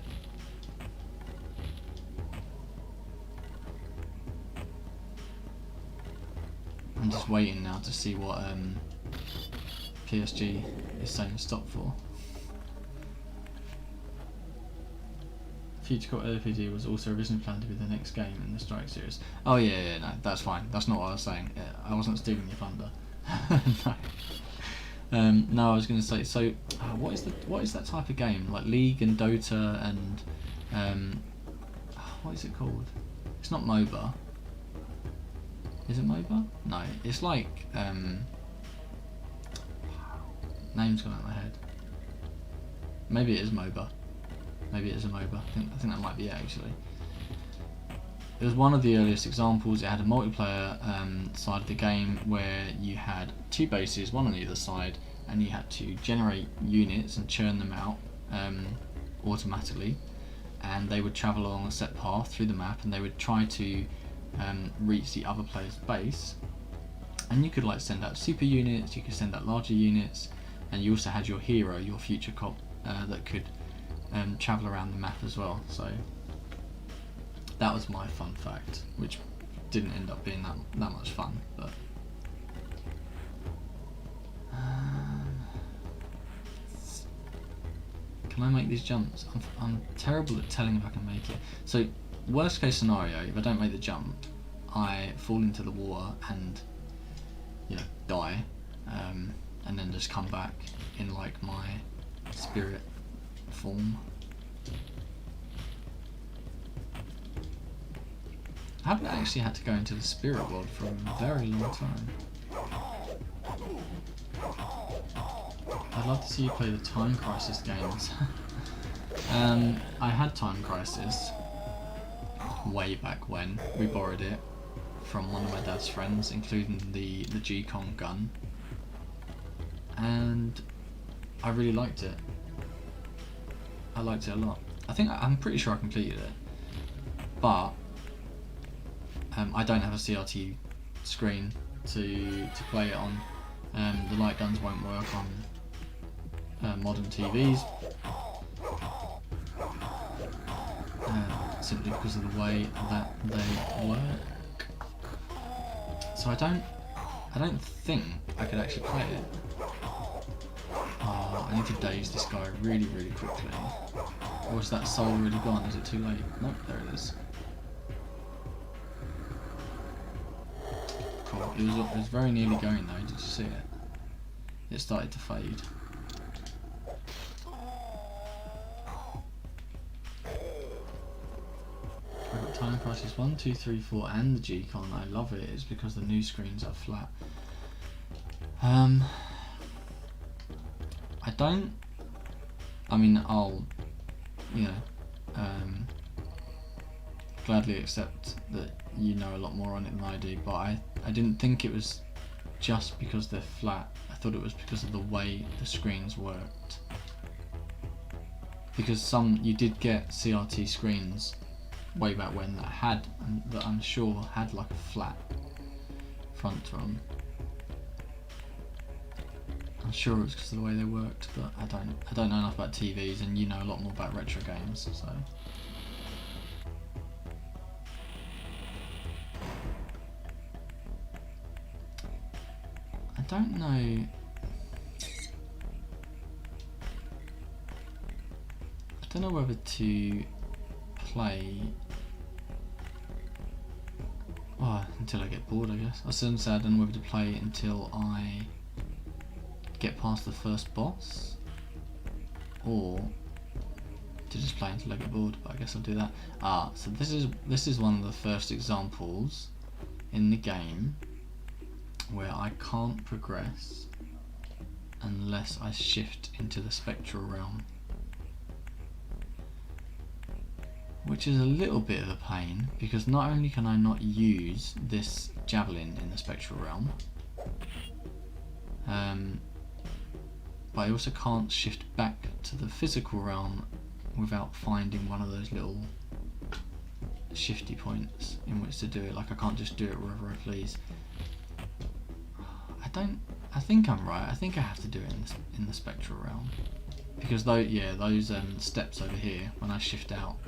S2: I'm just waiting now to see what PSG is saying stop for. Future Cop LAPD was also originally planned to be the next game in the Strike series. Oh yeah, no, that's fine. That's not what I was saying. I wasn't stealing your thunder. No. No, I was going to say. So, what is that type of game? Like League and Dota and what is it called? It's not MOBA. Is it MOBA? No, it's like name's gone out of my head. Maybe it is MOBA. Maybe it is a MOBA. I think that might be it actually. It was one of the earliest examples. It had a multiplayer side of the game where you had two bases, one on either side, and you had to generate units and churn them out automatically, and they would travel along a set path through the map, and they would try to reach the other player's base. And you could like send out super units, you could send out larger units, and you also had your hero, your Future Cop, that could travel around the map as well. So that was my fun fact, which didn't end up being that much fun, but can I make these jumps? I'm terrible at telling if I can make it. So worst case scenario, if I don't make the jump, I fall into the water and die, and then just come back in like my spirit form. I haven't actually had to go into the spirit world for a very long time. I'd love to see you play the Time Crisis games. I had Time Crisis way back when. We borrowed it from one of my dad's friends, including the G-Con gun, and I really liked it. I liked it a lot. I'm pretty sure I completed it, but I don't have a CRT screen to play it on. The light guns won't work on modern TVs, simply because of the way that they work. So I don't think I could actually play it. I need to daze this guy really, really quickly. Or is that soul already gone? Is it too late? Nope, there it is. Cool. It was very nearly going though. Did you see it? It started to fade. I've got Time Crisis 1, 2, 3, 4 and the G-Con. I love it. It's because the new screens are flat. I'll gladly accept that you know a lot more on it than I do, but I didn't think it was just because they're flat. I thought it was because of the way the screens worked. Because you did get CRT screens way back when that I'm sure had like a flat front run. I'm sure it was because of the way they worked, but I don't know enough about TVs, and you know a lot more about retro games, so. I don't know. I don't know whether to play. Well, until I get bored, I guess. I was going to say I don't know whether to play until I get past the first boss, or to just play until I get bored. But I guess I'll do that. So this is one of the first examples in the game where I can't progress unless I shift into the spectral realm, which is a little bit of a pain, because not only can I not use this javelin in the spectral realm, but I also can't shift back to the physical realm without finding one of those little shifty points in which to do it. Like, I can't just do it wherever I please. I think I'm right. I think I have to do it in the spectral realm, because those steps over here, when I shift out,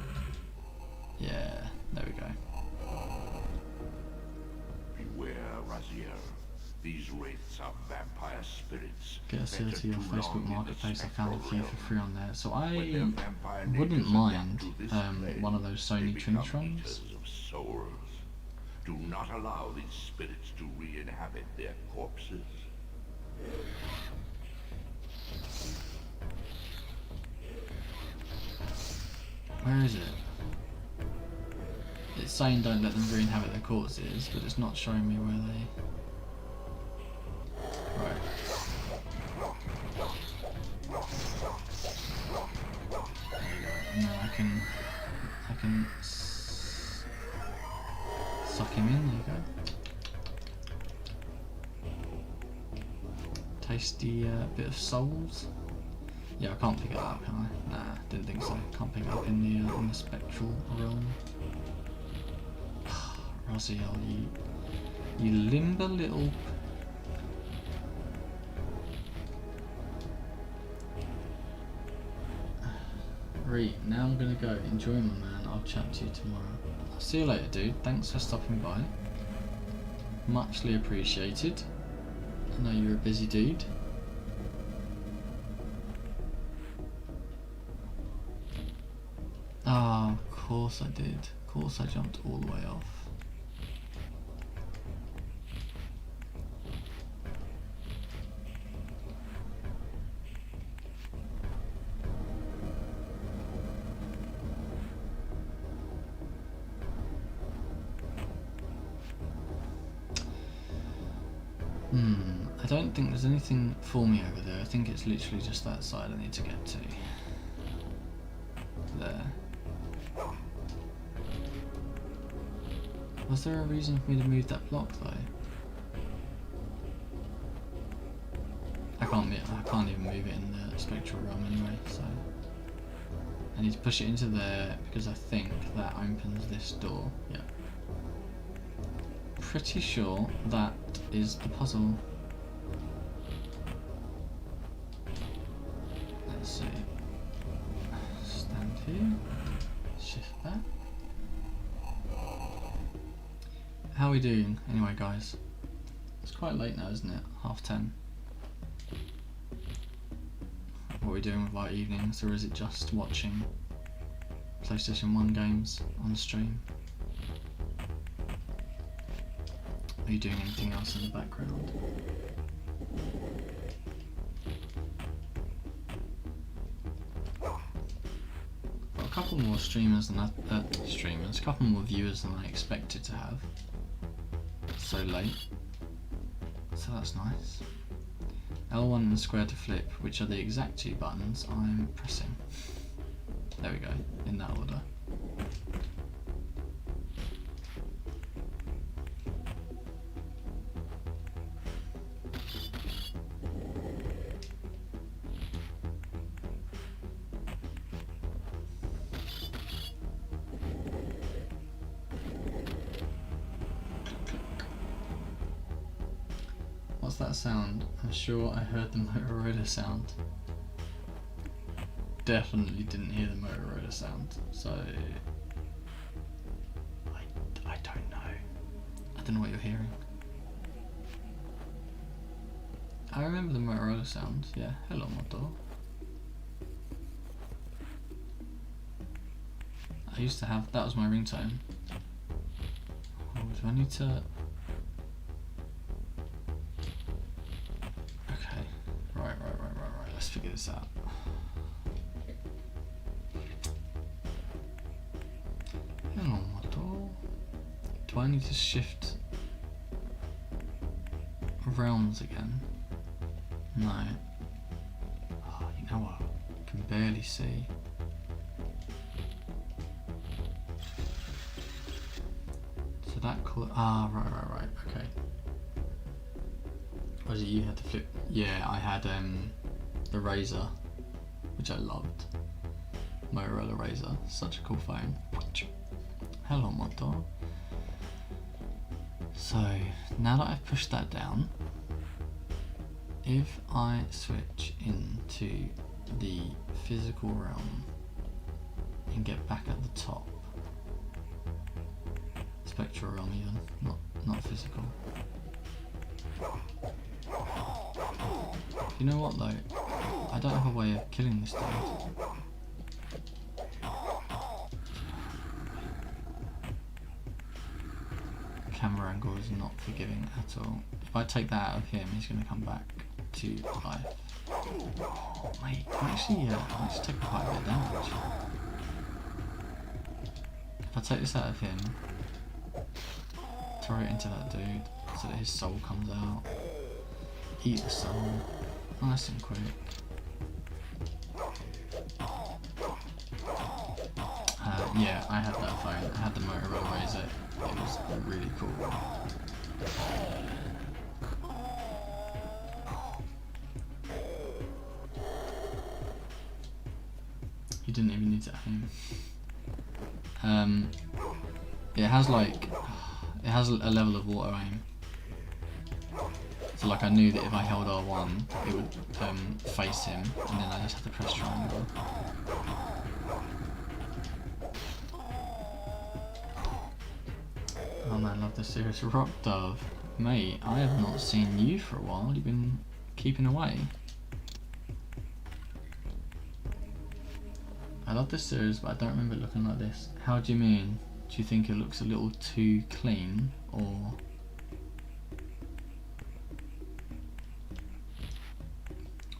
S2: yeah, there we go.
S3: Beware, Raziel. These wraiths are vampire spirits.
S2: Get a seal to your Facebook marketplace. I found a few for free on there, so I
S3: When their vampire
S2: wouldn't
S3: natures
S2: mind
S3: adapt to this plane,
S2: one of those
S3: they
S2: Sony
S3: become
S2: Trintrons.
S3: eaters of souls. Do not allow these spirits to re-inhabit their corpses.
S2: Where is it? It's saying don't let them re-inhabit their corpses, but it's not showing me where they... Right. And then I can suck him in, there you go. Tasty bit of souls. Yeah, I can't pick it up, can I? Nah, didn't think so. Can't pick it up in the spectral realm. Raziel, you limber little... Right, now I'm gonna go. Enjoy, my man. I'll chat to you tomorrow. I'll see you later, dude. Thanks for stopping by. Muchly appreciated. I know you're a busy dude. Ah, of course I did. Of course I jumped all the way off. I don't think there's anything for me over there. I think it's literally just that side I need to get to. There. Was there a reason for me to move that block though? I can't even move it in the spectral realm anyway, so I need to push it into there because I think that opens this door. Yeah. Pretty sure that is the puzzle. Let's see. Stand here. Shift back. How are we doing anyway, guys? It's quite late now, isn't it? 10:30. What are we doing with our evenings, or is it just watching PlayStation 1 games on stream? Are you doing anything else in the background? Got a couple more streamers than a couple more viewers than I expected to have. So late, so that's nice. L1 and square to flip, which are the exact two buttons I'm pressing. There we go, in that order. that sound. I'm sure I heard the Motorola sound. Definitely didn't hear the Motorola sound, so I don't know. I don't know what you're hearing. I remember the Motorola sound, yeah. Hello, Moto. I used to have, that was my ringtone. Oh, do I need to... Okay, right, let's figure this out. Hello, Moto. Do I need to shift realms again? No. Oh, you know what? I can barely see. So that right, okay. Was it you had to flip? Yeah, I had the REAVER, which I loved. Motorola REAVER, such a cool phone. Hello, Moto. So now that I've pushed that down, if I switch into the physical realm and get back at the top, spectral realm even, not physical. You know what though? I don't have a way of killing this dude. Camera angle is not forgiving at all. If I take that out of him, he's going to come back to life. Oh, mate, I actually take quite a bit of damage. If I take this out of him, throw it into that dude so that his soul comes out. Eat the soul. Nice and quick. Yeah, I had that phone. I had the Motorola REAVER. It was really cool. You didn't even need to aim. It has a level of auto aim. So like I knew that if I held R1, it would face him, and then I just had to press triangle. Oh man, I love this series. Rock Dove. Mate, I have not seen you for a while. You've been keeping away. I love this series, but I don't remember it looking like this. How do you mean? Do you think it looks a little too clean, or...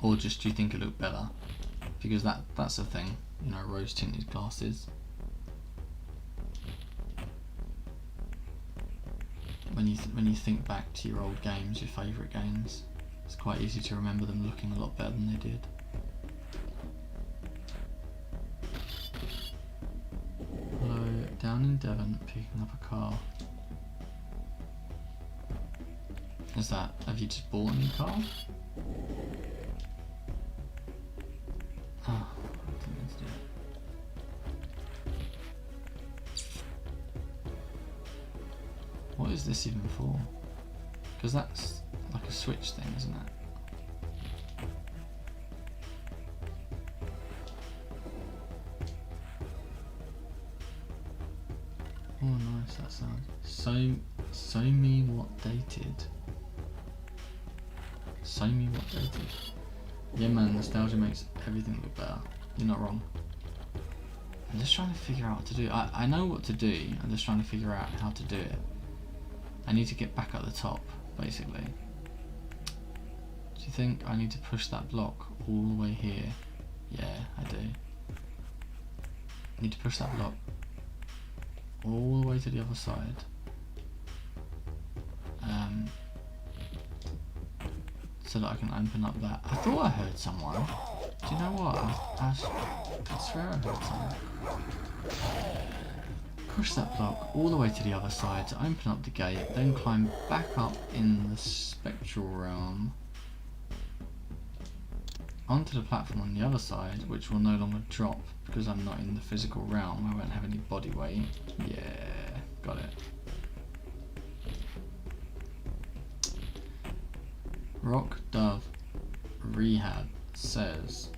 S2: Or just do you think it looked better? Because that's the thing, you know, rose tinted glasses. When you think back to your old games, your favourite games, it's quite easy to remember them looking a lot better than they did. Hello, down in Devon, picking up a car. Is that, have you just bought a new car? Oh, I didn't mean to do that. What is this even for? Because that's like a switch thing, isn't it? Oh, nice, that sounds. So me what dated. So me what dated. Yeah man, nostalgia makes everything look better. You're not wrong. I'm just trying to figure out what to do. I know what to do, I'm just trying to figure out how to do it. I need to get back at the top, basically. Do you think I need to push that block all the way here? Yeah, I do. I need to push that block all the way to the other side. So that I can open up that. I thought I heard someone. Do you know what? I swear I heard someone. Push that block all the way to the other side to open up the gate, then climb back up in the spectral realm onto the platform on the other side, which will no longer drop because I'm not in the physical realm. I won't have any body weight. Yeah, got it. Rock Dove Rehab says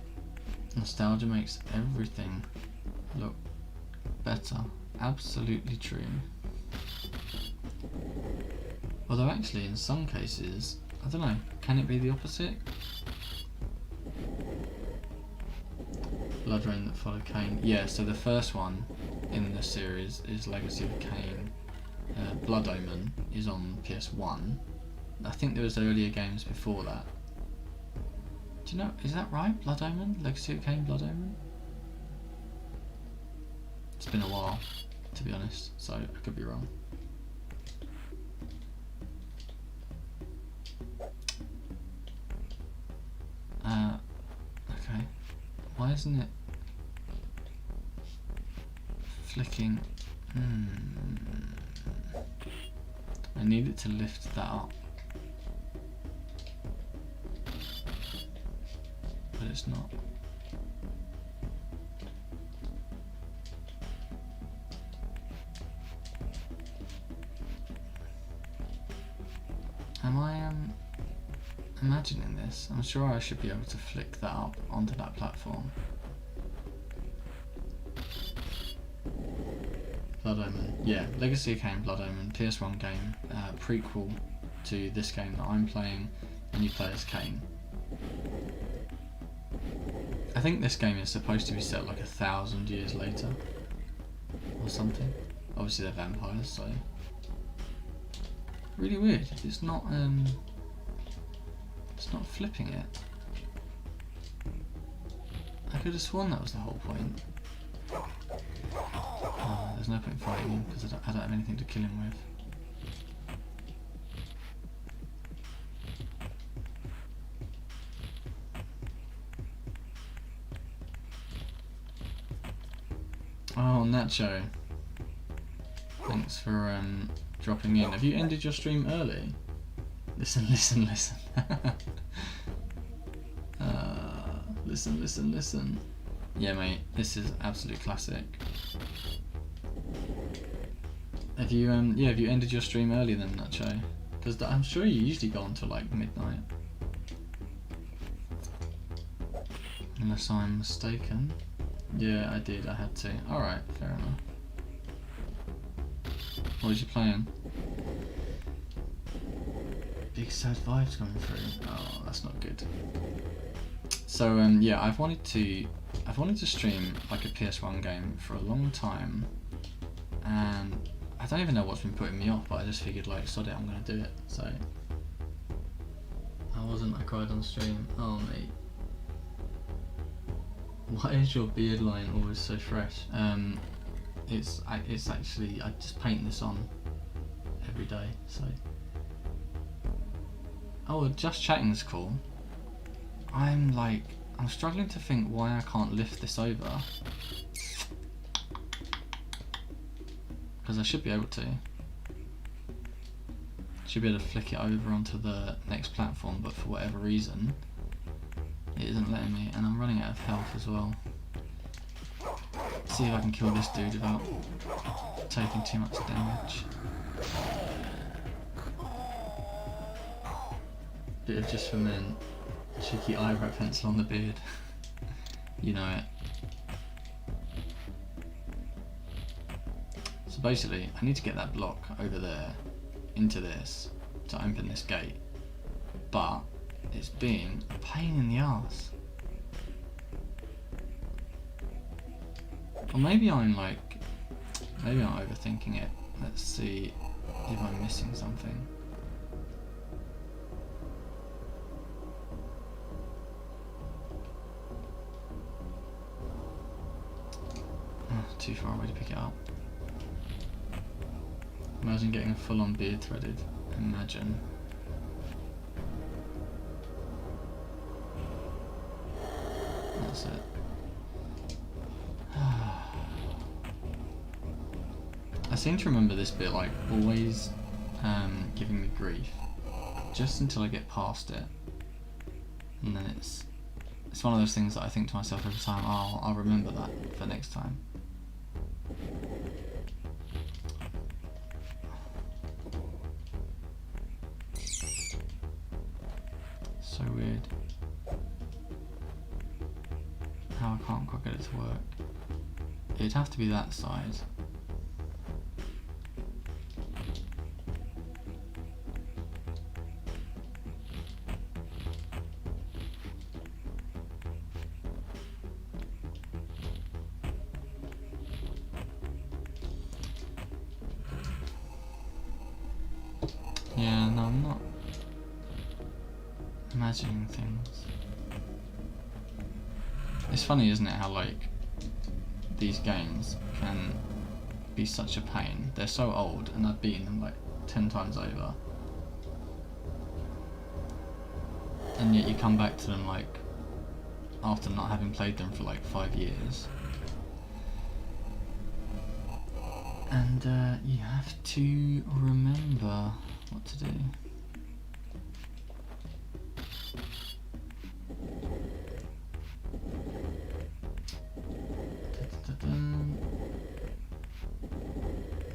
S2: nostalgia makes everything look better. Absolutely true. Although actually in some cases, I don't know, can it be the opposite? Blood Rain that followed Cain. Yeah, so the first one in the series is Legacy of Cain. Blood Omen is on PS1. I think there was earlier games before that. Do you know, is that right? Blood Omen? Legacy of Cain, Blood Omen? It's been a while, to be honest, so I could be wrong. Okay. Why isn't it flicking? I need it to lift that up. But it's not. Am I imagining this? I'm sure I should be able to flick that up onto that platform. Blood Omen. Yeah, Legacy of Cain, Blood Omen, PS1 game, prequel to this game that I'm playing, and you play as Cain. I think this game is supposed to be set like 1,000 years later, or something. Obviously they're vampires, so... Really weird, it's not flipping it. I could have sworn that was the whole point. Oh, there's no point fighting him because I don't have anything to kill him with. Oh, Nacho. Thanks for dropping in. Have you ended your stream early? Listen, listen, listen. Listen, listen, listen. Yeah, mate, this is absolute classic. Have you have you ended your stream early then, Nacho? Because I'm sure you usually go until like midnight. Unless I'm mistaken. Yeah, I did, I had to. Alright, fair enough. What was you playing? Big sad vibes coming through. Oh, that's not good. So yeah, I've wanted to stream like a PS1 game for a long time, and I don't even know what's been putting me off, but I just figured like, sod it, I'm gonna do it. So I cried on stream. Oh mate, why is your beard line always so fresh? It's actually, I just paint this on every day. So oh, just chatting's cool. I'm struggling to think why I can't lift this over. Because I should be able to. Should be able to flick it over onto the next platform, but for whatever reason, it isn't letting me, and I'm running out of health as well. See if I can kill this dude without taking too much damage. Bit of just for men. Cheeky eyebrow pencil on the beard. You know it. So basically, I need to get that block over there into this to open this gate, but it's being a pain in the arse. Or maybe I'm overthinking it. Let's see if I'm missing something. Too far away to pick it up. Imagine getting a full-on beard threaded. Imagine. That's it. I seem to remember this bit like always giving me grief, just until I get past it, and then it's one of those things that I think to myself every time, oh, I'll remember that for next time. I can't quite get it to work. It'd have to be that side. Yeah, no, I'm not imagining things. It's funny, isn't it, how like these games can be such a pain. They're so old and I've beaten them like 10 times over. And yet you come back to them like after not having played them for like 5 years. And you have to remember what to do.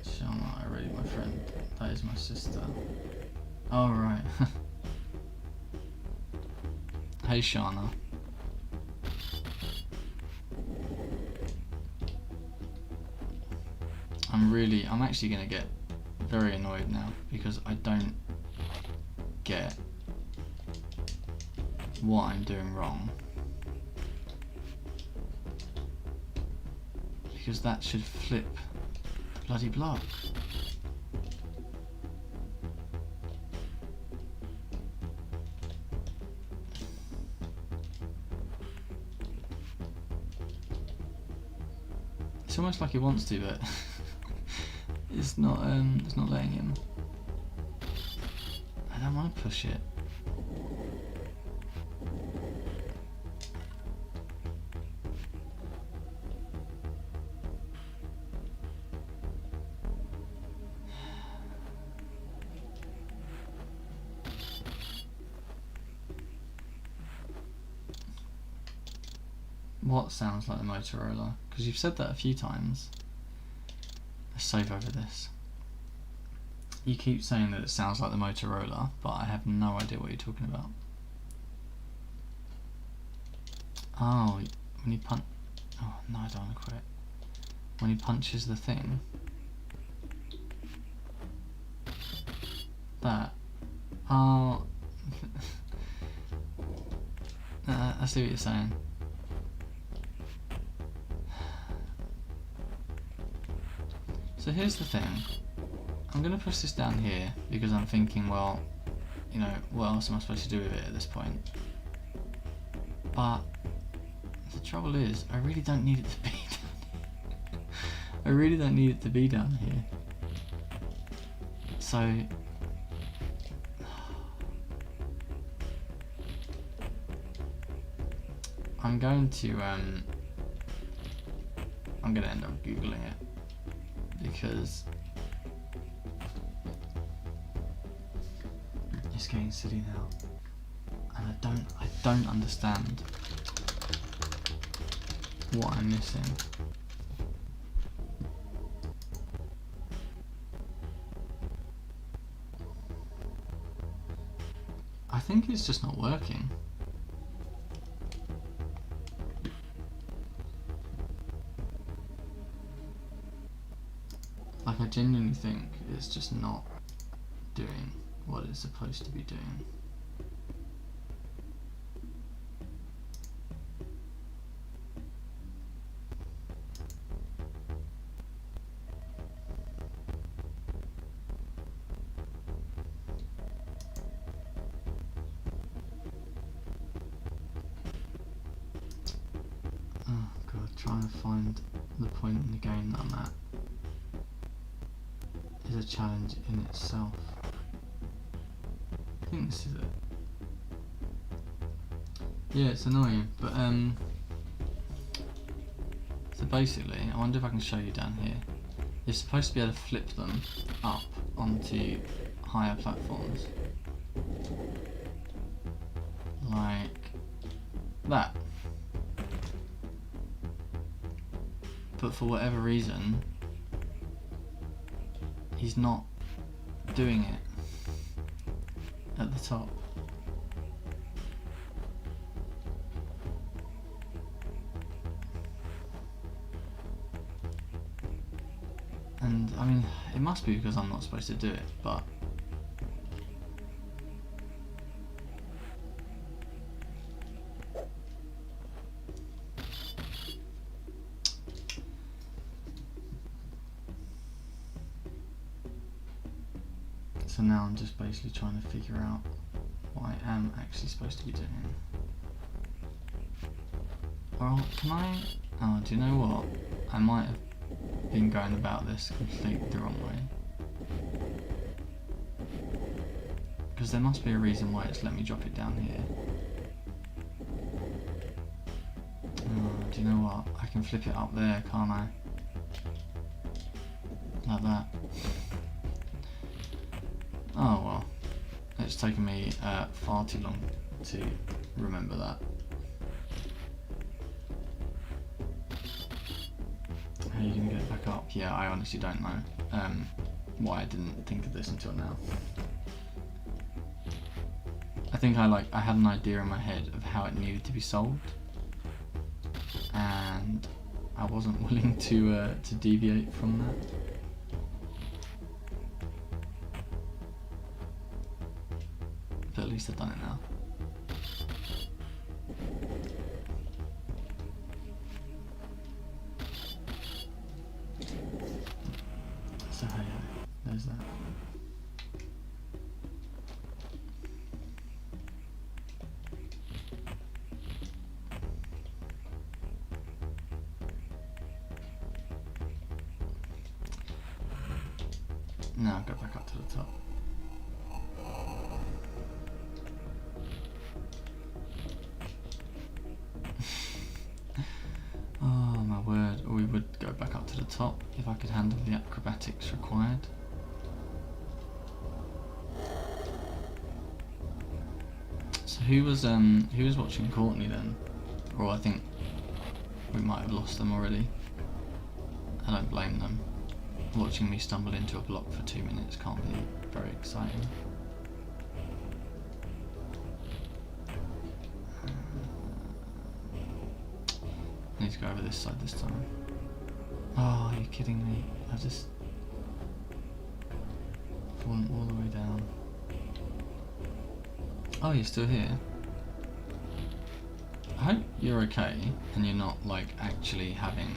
S2: Shana, I read my friend. That is my sister. Oh right. Hey Shana. I'm actually gonna get very annoyed now because I don't get what I'm doing wrong. Because that should flip the bloody block. It's almost like he wants to, but it's not letting him. I don't want to push it. What sounds like the Motorola? Because you've said that a few times. Let's save over this. You keep saying that it sounds like the Motorola, but I have no idea what you're talking about. Oh, when he punch... Oh, no, I don't want to quit. When he punches the thing. That. Oh... I see what you're saying. So here's the thing. I'm going to push this down here because I'm thinking, well, you know, what else am I supposed to do with it at this point? But the trouble is, I really don't need it to be down here. I really don't need it to be down here. So I'm going to end up Googling it because it's getting silly now, and I don't understand what I'm missing. I think it's just not working. Like, I genuinely think it's just not doing what it's supposed to be doing. Oh god, trying to find the point in the game that I'm at is a challenge in itself. I think this is it. Yeah, it's annoying, but so basically, I wonder if I can show you down here. You're supposed to be able to flip them up onto higher platforms. Like that. But for whatever reason, he's not doing it at the top. And I mean, it must be because I'm not supposed to do it, but so now I'm just basically trying to figure out what I am actually supposed to be doing. Well, can I? Oh, do you know what? I might have been going about this completely the wrong way. Because there must be a reason why it's let me drop it down here. Oh, do you know what? I can flip it up there, can't I? Like that. Oh well. It's taken me far too long to remember that. How are you gonna get back up? Yeah, I honestly don't know why I didn't think of this until now. I think I had an idea in my head of how it needed to be solved, and I wasn't willing to deviate from that. But at least I've done it now. So hey, there's that. Now go back up to the top. Oh my word, we would go back up to the top if I could handle the acrobatics required. So who was watching Courtney then? Or I think we might have lost them already. I don't blame them. Watching me stumble into a block for 2 minutes can't be very exciting. I need to go over this side this time. Oh, are you kidding me? I've just fallen all the way down. Oh, you're still here? I hope you're okay and you're not like actually having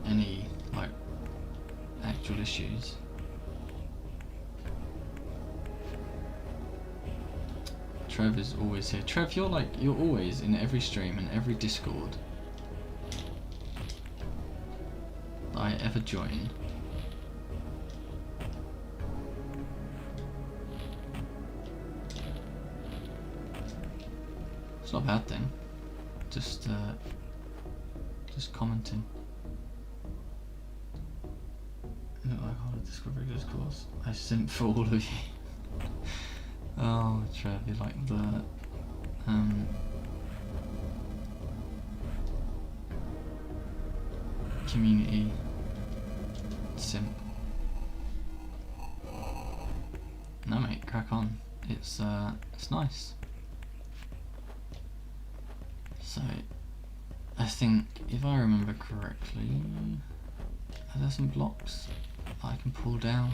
S2: any like actual issues. Trev is always here. Trev, you're always in every stream and every Discord that I ever join. It's not a bad thing. Just commenting. Look like all the Discord regulars course. I simp for all of you. Oh, Trev, you're like the community simp. No mate, crack on. It's nice. So I think if I remember correctly, are there some blocks that I can pull down?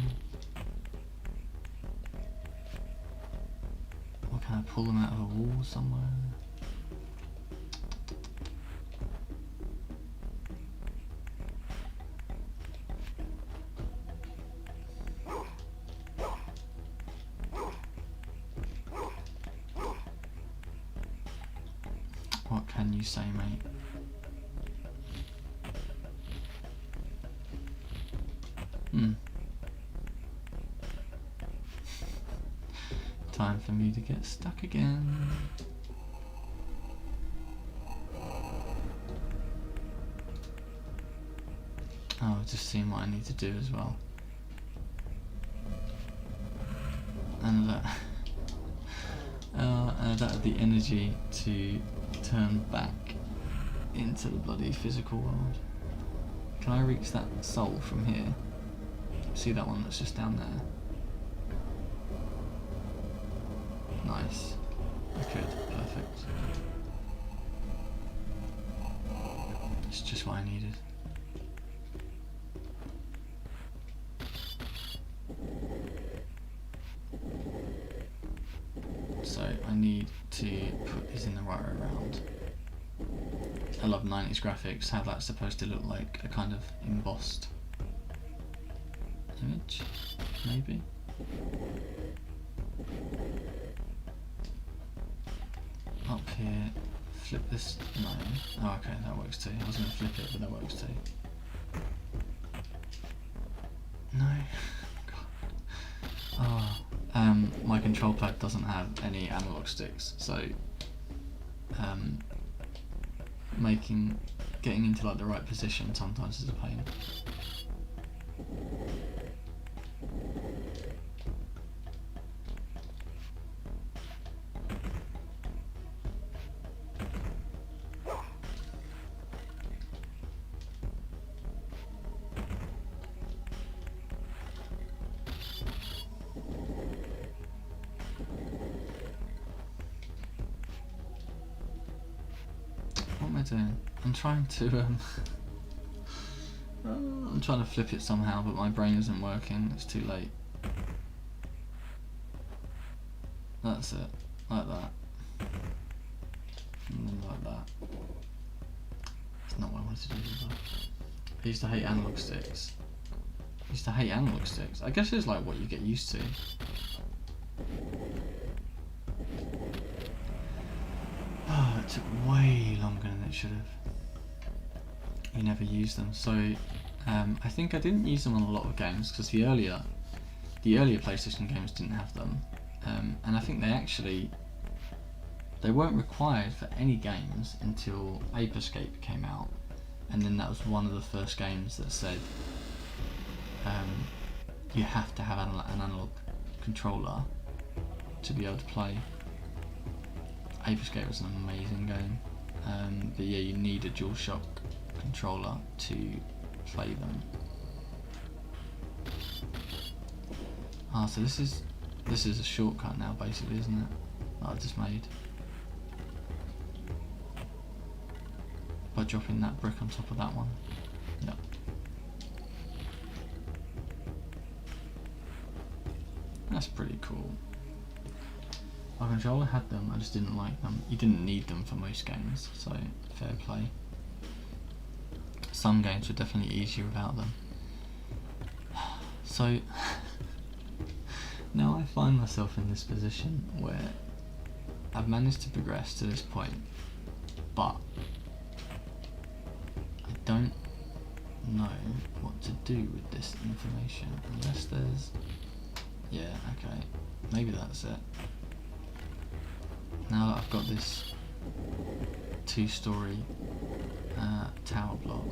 S2: Or can I pull them out of a wall somewhere? What can you say, mate? Time for me to get stuck again. Oh, just seeing what I need to do as well. And that had the energy to turn back into the bloody physical world. Can I reach that soul from here? See that one that's just down there? Nice. I could. Perfect. Let's just what I needed. So I need to put these in the right way around. I love 90s graphics, how that's supposed to look like a kind of embossed image, maybe? Up here, flip this, no. Oh okay, that works too. I was going to flip it, but that works too. No. God. Oh. My control pad doesn't have any analog sticks, so getting into like the right position sometimes is a pain. What am I doing? I'm trying to I'm trying to flip it somehow, but my brain isn't working. It's too late. That's it. Like that. And then like that. That's not what I wanted to do either. I used to hate analog sticks. I guess it's like what you get used to. Oh, it took way longer than it should have. You never use them, so I think I didn't use them on a lot of games because the earlier PlayStation games didn't have them, and I think they weren't required for any games until Ape Escape came out, and then that was one of the first games that said you have to have an analog controller to be able to play. Ape Escape was an amazing game, but yeah, you need a DualShock controller to play them. Ah, so this is a shortcut now, basically, isn't it? That I've just made by dropping that brick on top of that one. Yep. That's pretty cool. My controller had them, I just didn't like them. You didn't need them for most games, so fair play. Some games were definitely easier without them. So now I find myself in this position where I've managed to progress to this point, but I don't know what to do with this information unless there's... yeah, okay, maybe that's it. Now that I've got this 2-story tower block,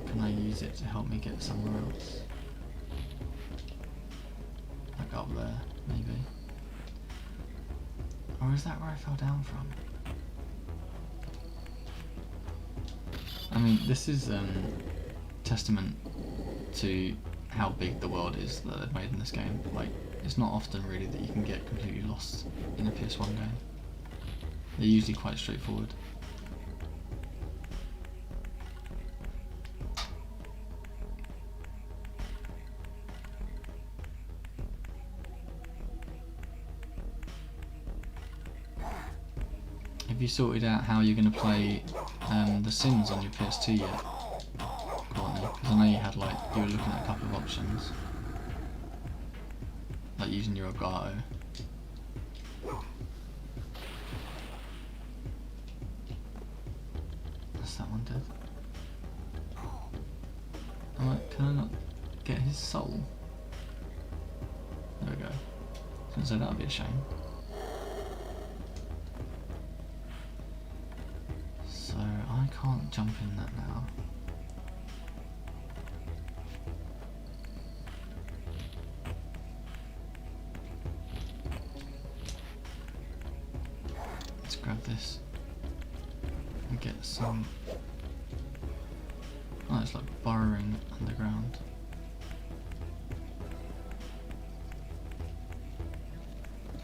S2: can I use it to help me get somewhere else? Like up there, maybe? Or is that where I fell down from? I mean, this is testament to how big the world is that they've made in this game. Like, it's not often really that you can get completely lost in a PS1 game. They're usually quite straightforward. Have you sorted out how you're going to play The Sims on your PS2 yet, Courtney? Because I know you had you were looking at a couple of options, like using your Elgato. That's that one dead. Can I not get his soul? There we go. I was going to say that would be a shame. So I can't jump in that now. Let's grab this and get some... oh, it's like burrowing underground.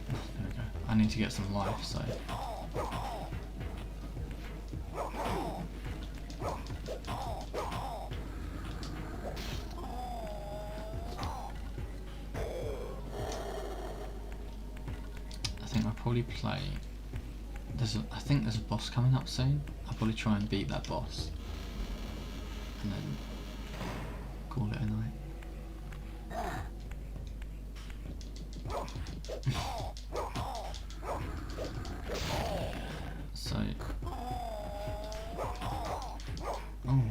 S2: There we go. I need to get some life, so... probably play. I think there's a boss coming up soon. I'll probably try and beat that boss, and then call it a night. So, oh,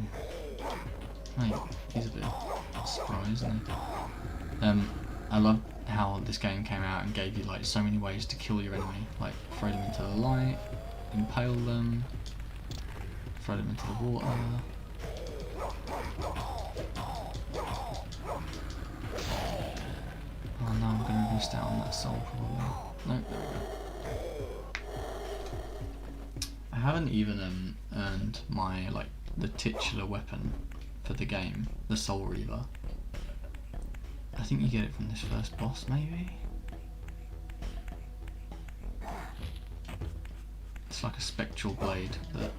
S2: mate, he's a bit surprised, isn't he? I love how this game came out and gave you like so many ways to kill your enemy, like throw them into the light, impale them, throw them into the water. Oh no, I'm gonna miss out on that soul probably. No, there we go. I haven't even earned my the titular weapon for the game, the Soul Reaver. I think you get it from this first boss, maybe? It's like a spectral blade that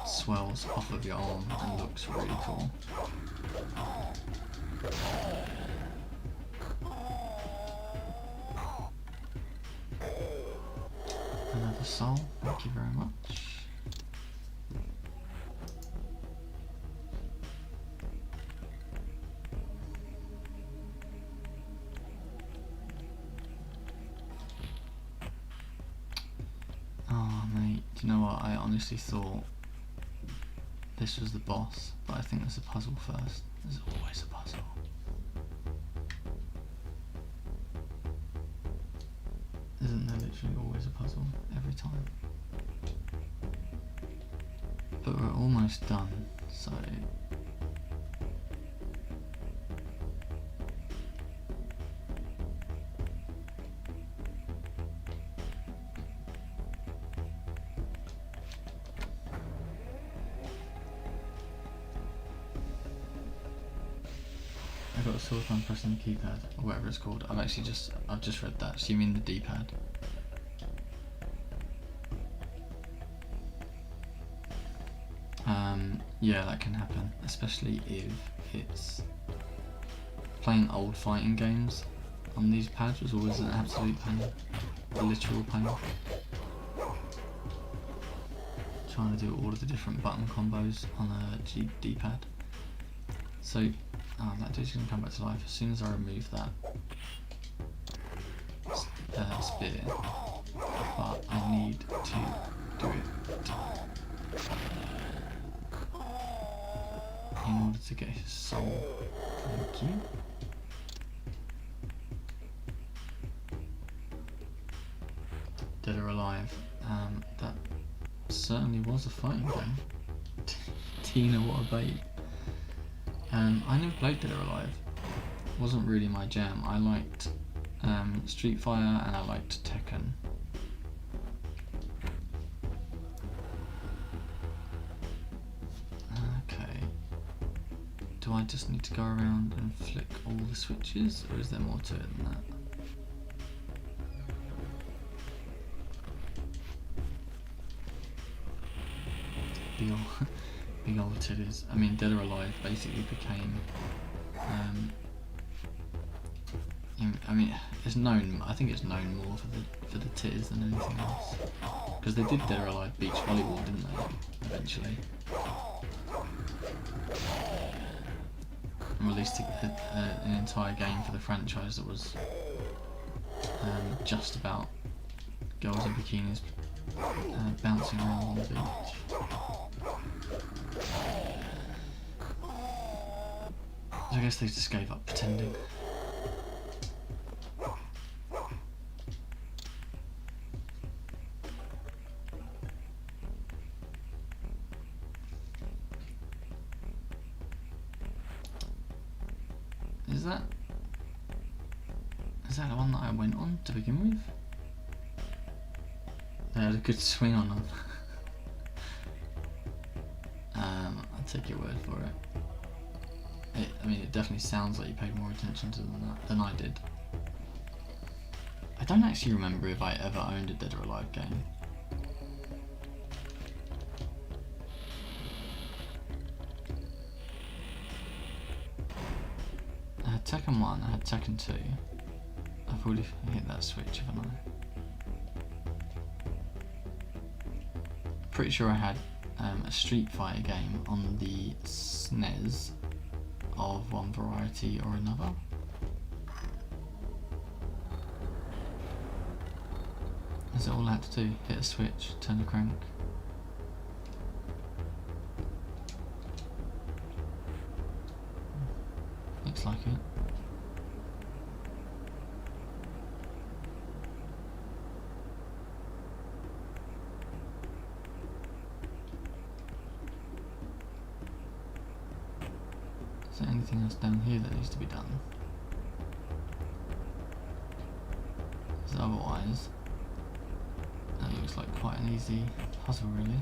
S2: swells off of your arm and looks really cool. Another soul, thank you very much. Oh mate, do you know what? I honestly thought this was the boss, but I think there's a puzzle first. There's always a puzzle. Isn't there literally always a puzzle every time? But we're almost done, so I got a sword when pressing the keypad, or whatever it's called. I've just read that. So you mean the D-pad? Yeah, that can happen, especially if it's playing old fighting games on these pads was always an absolute pain, a literal pain. Trying to do all of the different button combos on a D-pad. So, that dude's gonna come back to life as soon as I remove that spear, but I need to do it in order to get his soul. Thank you. Dead or Alive. That certainly was a fighting game. Tina, what a bait. I never played Dead or Alive. It wasn't really my jam. I liked Street Fighter and I liked Tekken. Okay. Do I just need to go around and flick all the switches, or is there more to it than that? Big old titties. I mean, Dead or Alive basically became. I mean, it's known. I think it's known more for the titties than anything else. Because they did Dead or Alive beach volleyball, didn't they? Eventually, and released an entire game for the franchise that was just about girls in bikinis bouncing around on the beach. I guess they just gave up pretending. Is that the one that I went on to begin with? They had a good swing on them. I'll take your word for it. I mean, it definitely sounds like you paid more attention to them than I did. I don't actually remember if I ever owned a Dead or Alive game. I had Tekken 1, I had Tekken 2. I've already hit that switch, haven't I? pretty sure I had a Street Fighter game on the SNES of one variety or another. Is it all I had to do? Hit a switch, turn the crank. Looks like it. Is there anything else down here that needs to be done? Because otherwise, that looks like quite an easy puzzle, really.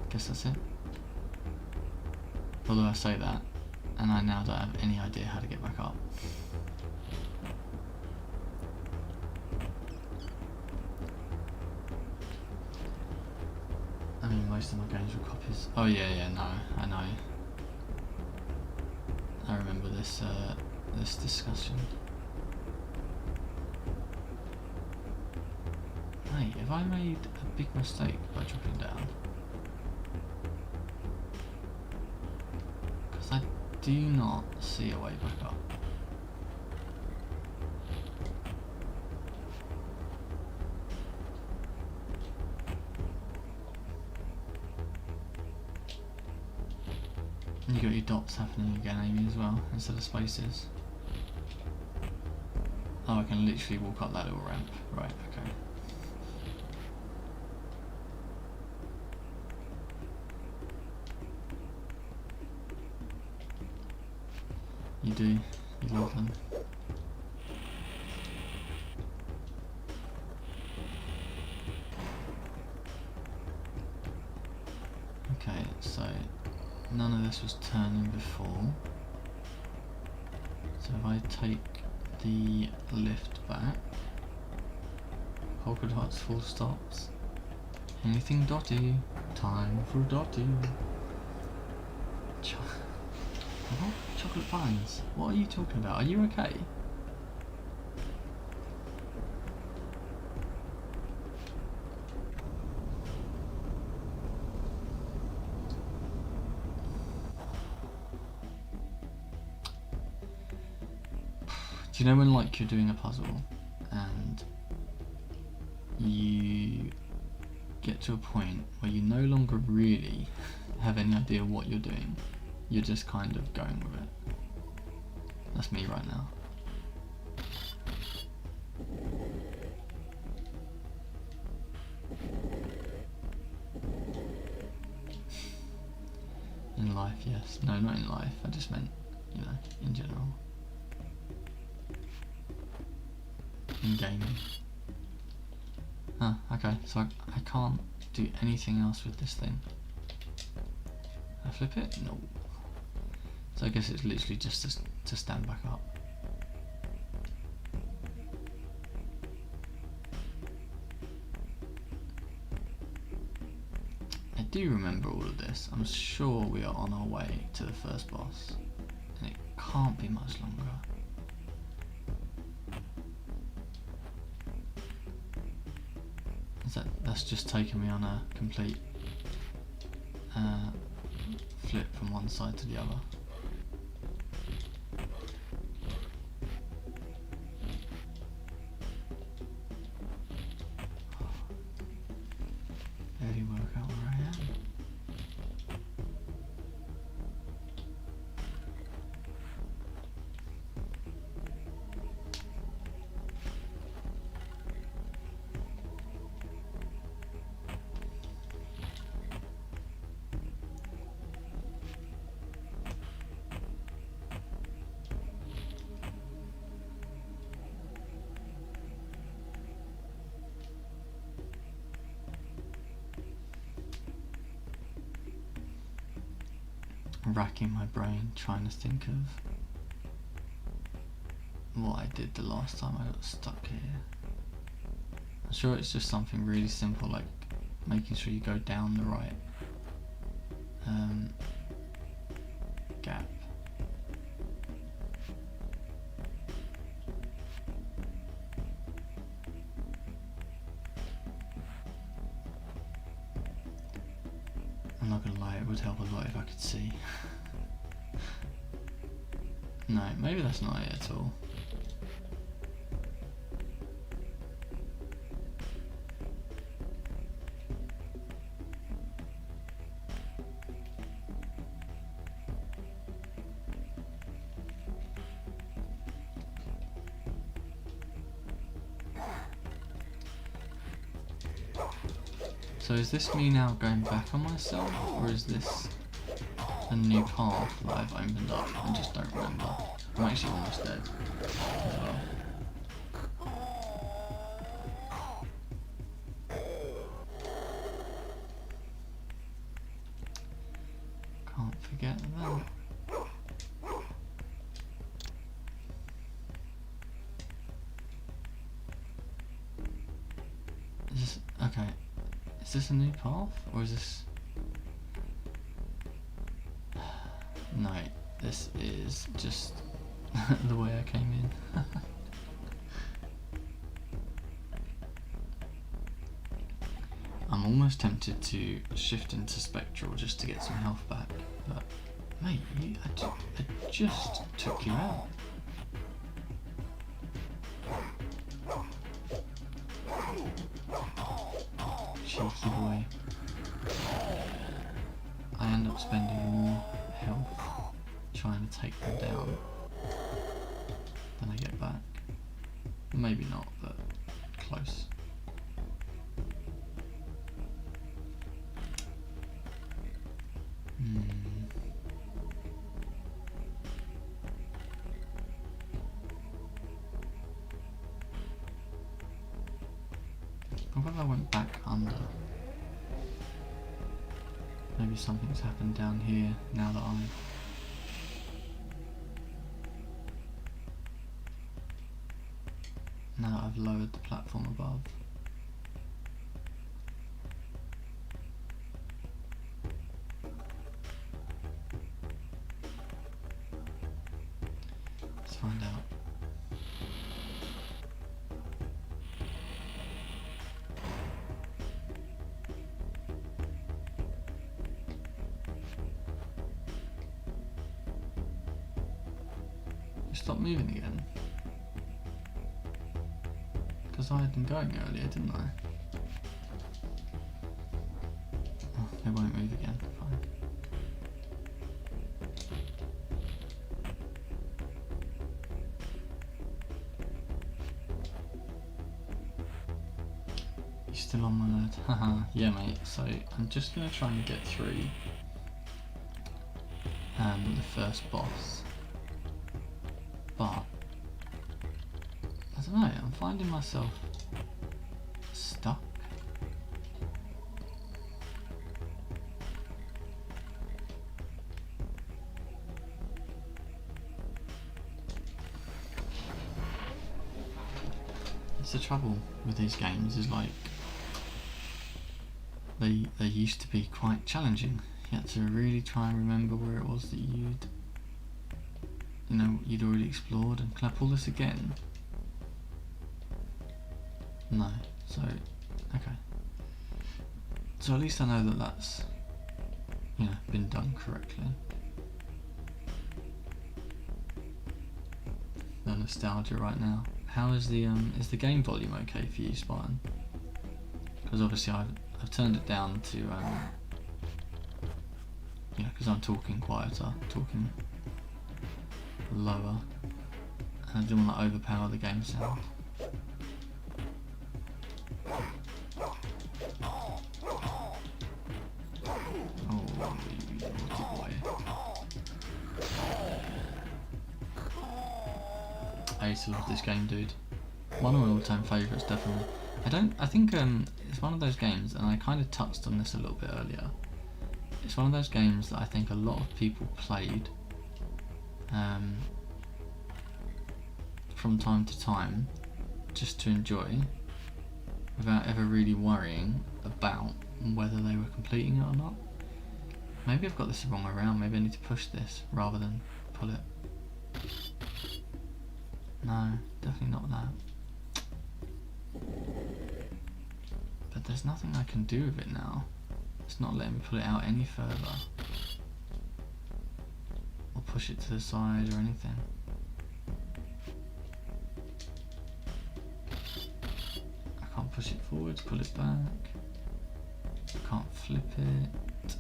S2: Guess that's it. Although I say that, and I now don't have any idea how to get back up. I mean, most of my games were copies. Oh yeah, no, I know. I remember this this discussion. Hey, have I made a big mistake by dropping down? Because I do not see a way back up. You got your dots happening again, Amy, as well, instead of spaces. Oh, I can literally walk up that little ramp. Right, okay. You do. You love them. Okay, so none of this was turning before. So if I take the lift back, polka dots, full stops, anything dotty, time for dotty. What? Chocolate buns? What are you talking about? Are you okay? Do you know when like you're doing a puzzle and you get to a point where you no longer really have any idea what you're doing? You're just kind of going with it. That's me right now. In life, yes. No, not in life. I just meant, you know, in general. In gaming. Okay, so I can't do anything else with this thing. I flip it? No. So I guess it's literally just to stand back up. I do remember all of this. I'm sure we are on our way to the first boss. And it can't be much longer. That's just taken me on a complete flip from one side to the other. Barely work out where I am. Racking my brain trying to think of what I did the last time I got stuck here. I'm sure it's just something really simple like making sure you go down the right gap. not gonna lie, it would help a lot if I could see. No, maybe that's not it at all. So is this me now going back on myself, or is this a new path that I've opened up and just don't remember? I'm actually almost dead as well. Can't forget that. Is this, okay, is this a new path, or is this... No, this is just the way I came in. I'm almost tempted to shift into Spectral just to get some health back, but mate, I just took you out. Cheeky boy. I end up spending more health trying to take them down than I get back. Maybe not, but close. What if I went back under? Maybe something's happened down here now that I've lowered the platform above. Let's find out. Stop moving again. Because I had them going earlier, didn't I? Oh, they won't move again. Fine. You still on my nerd? Haha, yeah mate. So I'm just gonna try and get through the first boss. But I don't know, I'm finding myself stuck. It's the trouble with these games, is like they used to be quite challenging. You had to really try and remember where it was that you'd already explored, and can I pull this again? No, so, okay. So at least I know that that's, been done correctly. The nostalgia right now. How is the game volume okay for you, Spartan? Because obviously I've turned it down to, because I'm talking quieter, talking lower, and I didn't want to overpower the game sound. Oh, naughty boy. I used to love this game, dude. One of my all-time favourites, definitely. I think it's one of those games, and I kind of touched on this a little bit earlier. It's one of those games that I think a lot of people played from time to time just to enjoy, without ever really worrying about whether they were completing it or not. Maybe I've got this the wrong way around. Maybe I need to push this rather than pull it. No, definitely not that. But there's nothing I can do with it now. It's not letting me pull it out any further. Or push it to the side or anything. I can't push it forwards, pull it back. I can't flip it.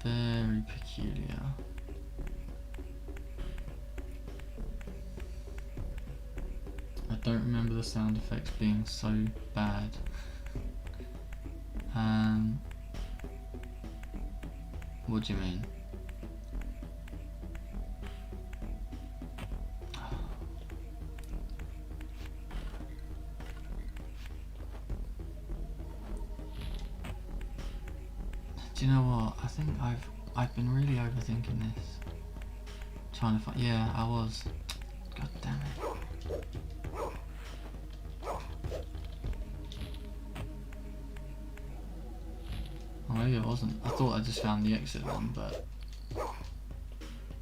S2: Very peculiar. I don't remember the sound effects being so bad. What do you mean? Do you know what? I think I've been really overthinking this. Trying to find. Yeah, I was. God damn it. Or maybe it wasn't. I thought I just found the exit one, but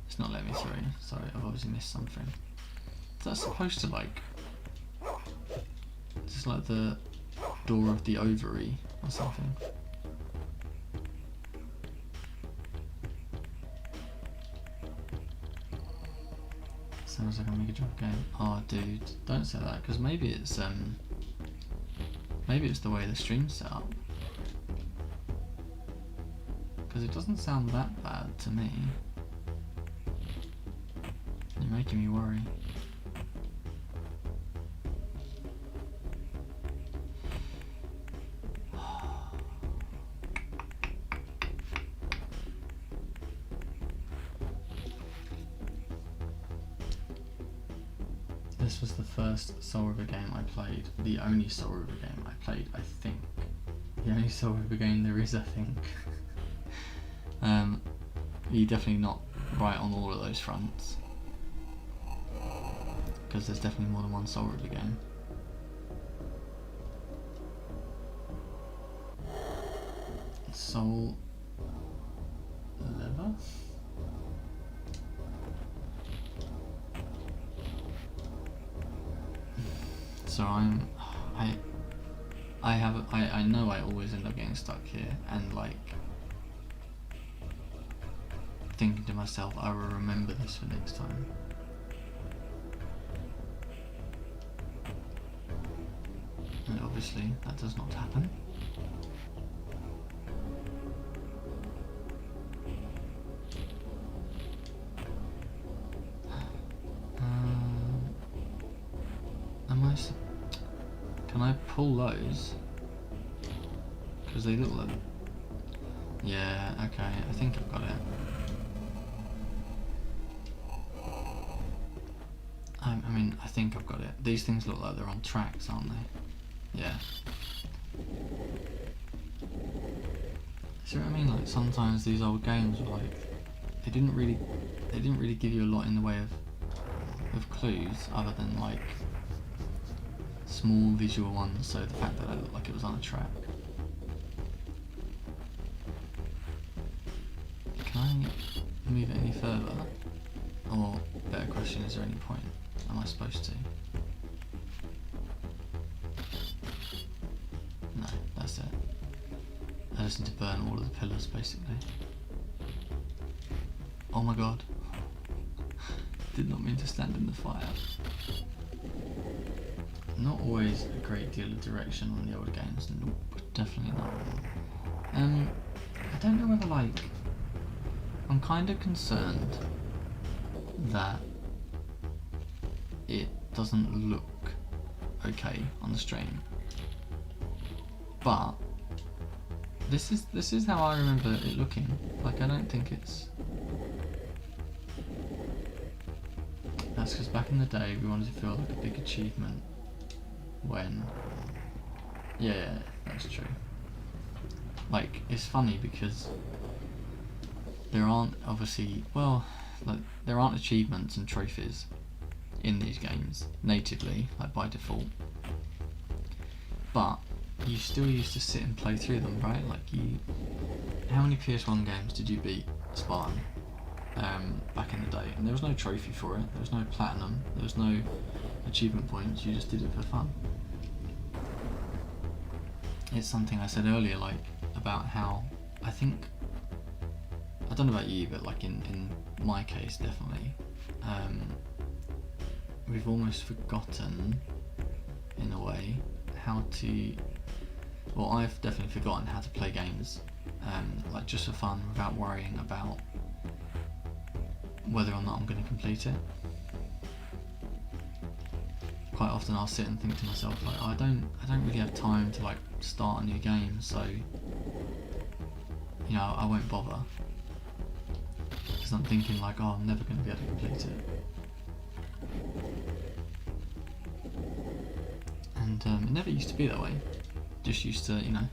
S2: it's not letting me through. Sorry, I've obviously missed something. Is that supposed to like just like the door of the ovary or something? Sounds like a Mega Drive game. Oh, dude, don't say that, because maybe it's the way the stream's set up. Because it doesn't sound that bad to me. You're making me worry. This was the first Soul River game I played. The only Soul River game I played, I think. The only Soul River game there is, I think. You're definitely not right on all of those fronts. Because there's definitely more than one Soul River game. Soul River? So I know I always end up getting stuck here, and like thinking to myself, I will remember this for next time. And obviously that does not happen. Can I pull those? Because they look like... Yeah, okay, I think I've got it. I mean, I think I've got it. These things look like they're on tracks, aren't they? Yeah. See what I mean? Like sometimes these old games were like they didn't really give you a lot in the way of clues other than like small visual ones, so the fact that it looked like it was on a track. Can I move it any further? Or, better question, is there any point? Am I supposed to? No, that's it. I just need to burn all of the pillars, basically. Oh my god. Did not mean to stand in the fire. Not always a great deal of direction on the older games. Nope, definitely not. I don't know whether, like, I'm kind of concerned that it doesn't look okay on the stream, but this is how I remember it looking. Like, I don't think it's... That's because back in the day we wanted to feel like a big achievement when... Yeah, that's true. Like, it's funny because there aren't obviously, well, like, there aren't achievements and trophies in these games natively, like by default, but you still used to sit and play through them, right? Like, how many PS1 games did you beat Spartan? back in the day, and there was no trophy for it, there was no platinum, there was no achievement points, you just did it for fun. It's something I said earlier, like, about how I think, I don't know about you, but like in my case definitely, we've almost forgotten, in a way, how to, well, I've definitely forgotten how to play games, like just for fun, without worrying about whether or not I'm going to complete it. Quite often I'll sit and think to myself, like, I don't really have time to like start a new game, so you know, I won't bother, because I'm thinking like, oh, I'm never going to be able to complete it. And it never used to be that way. Just used to, you know,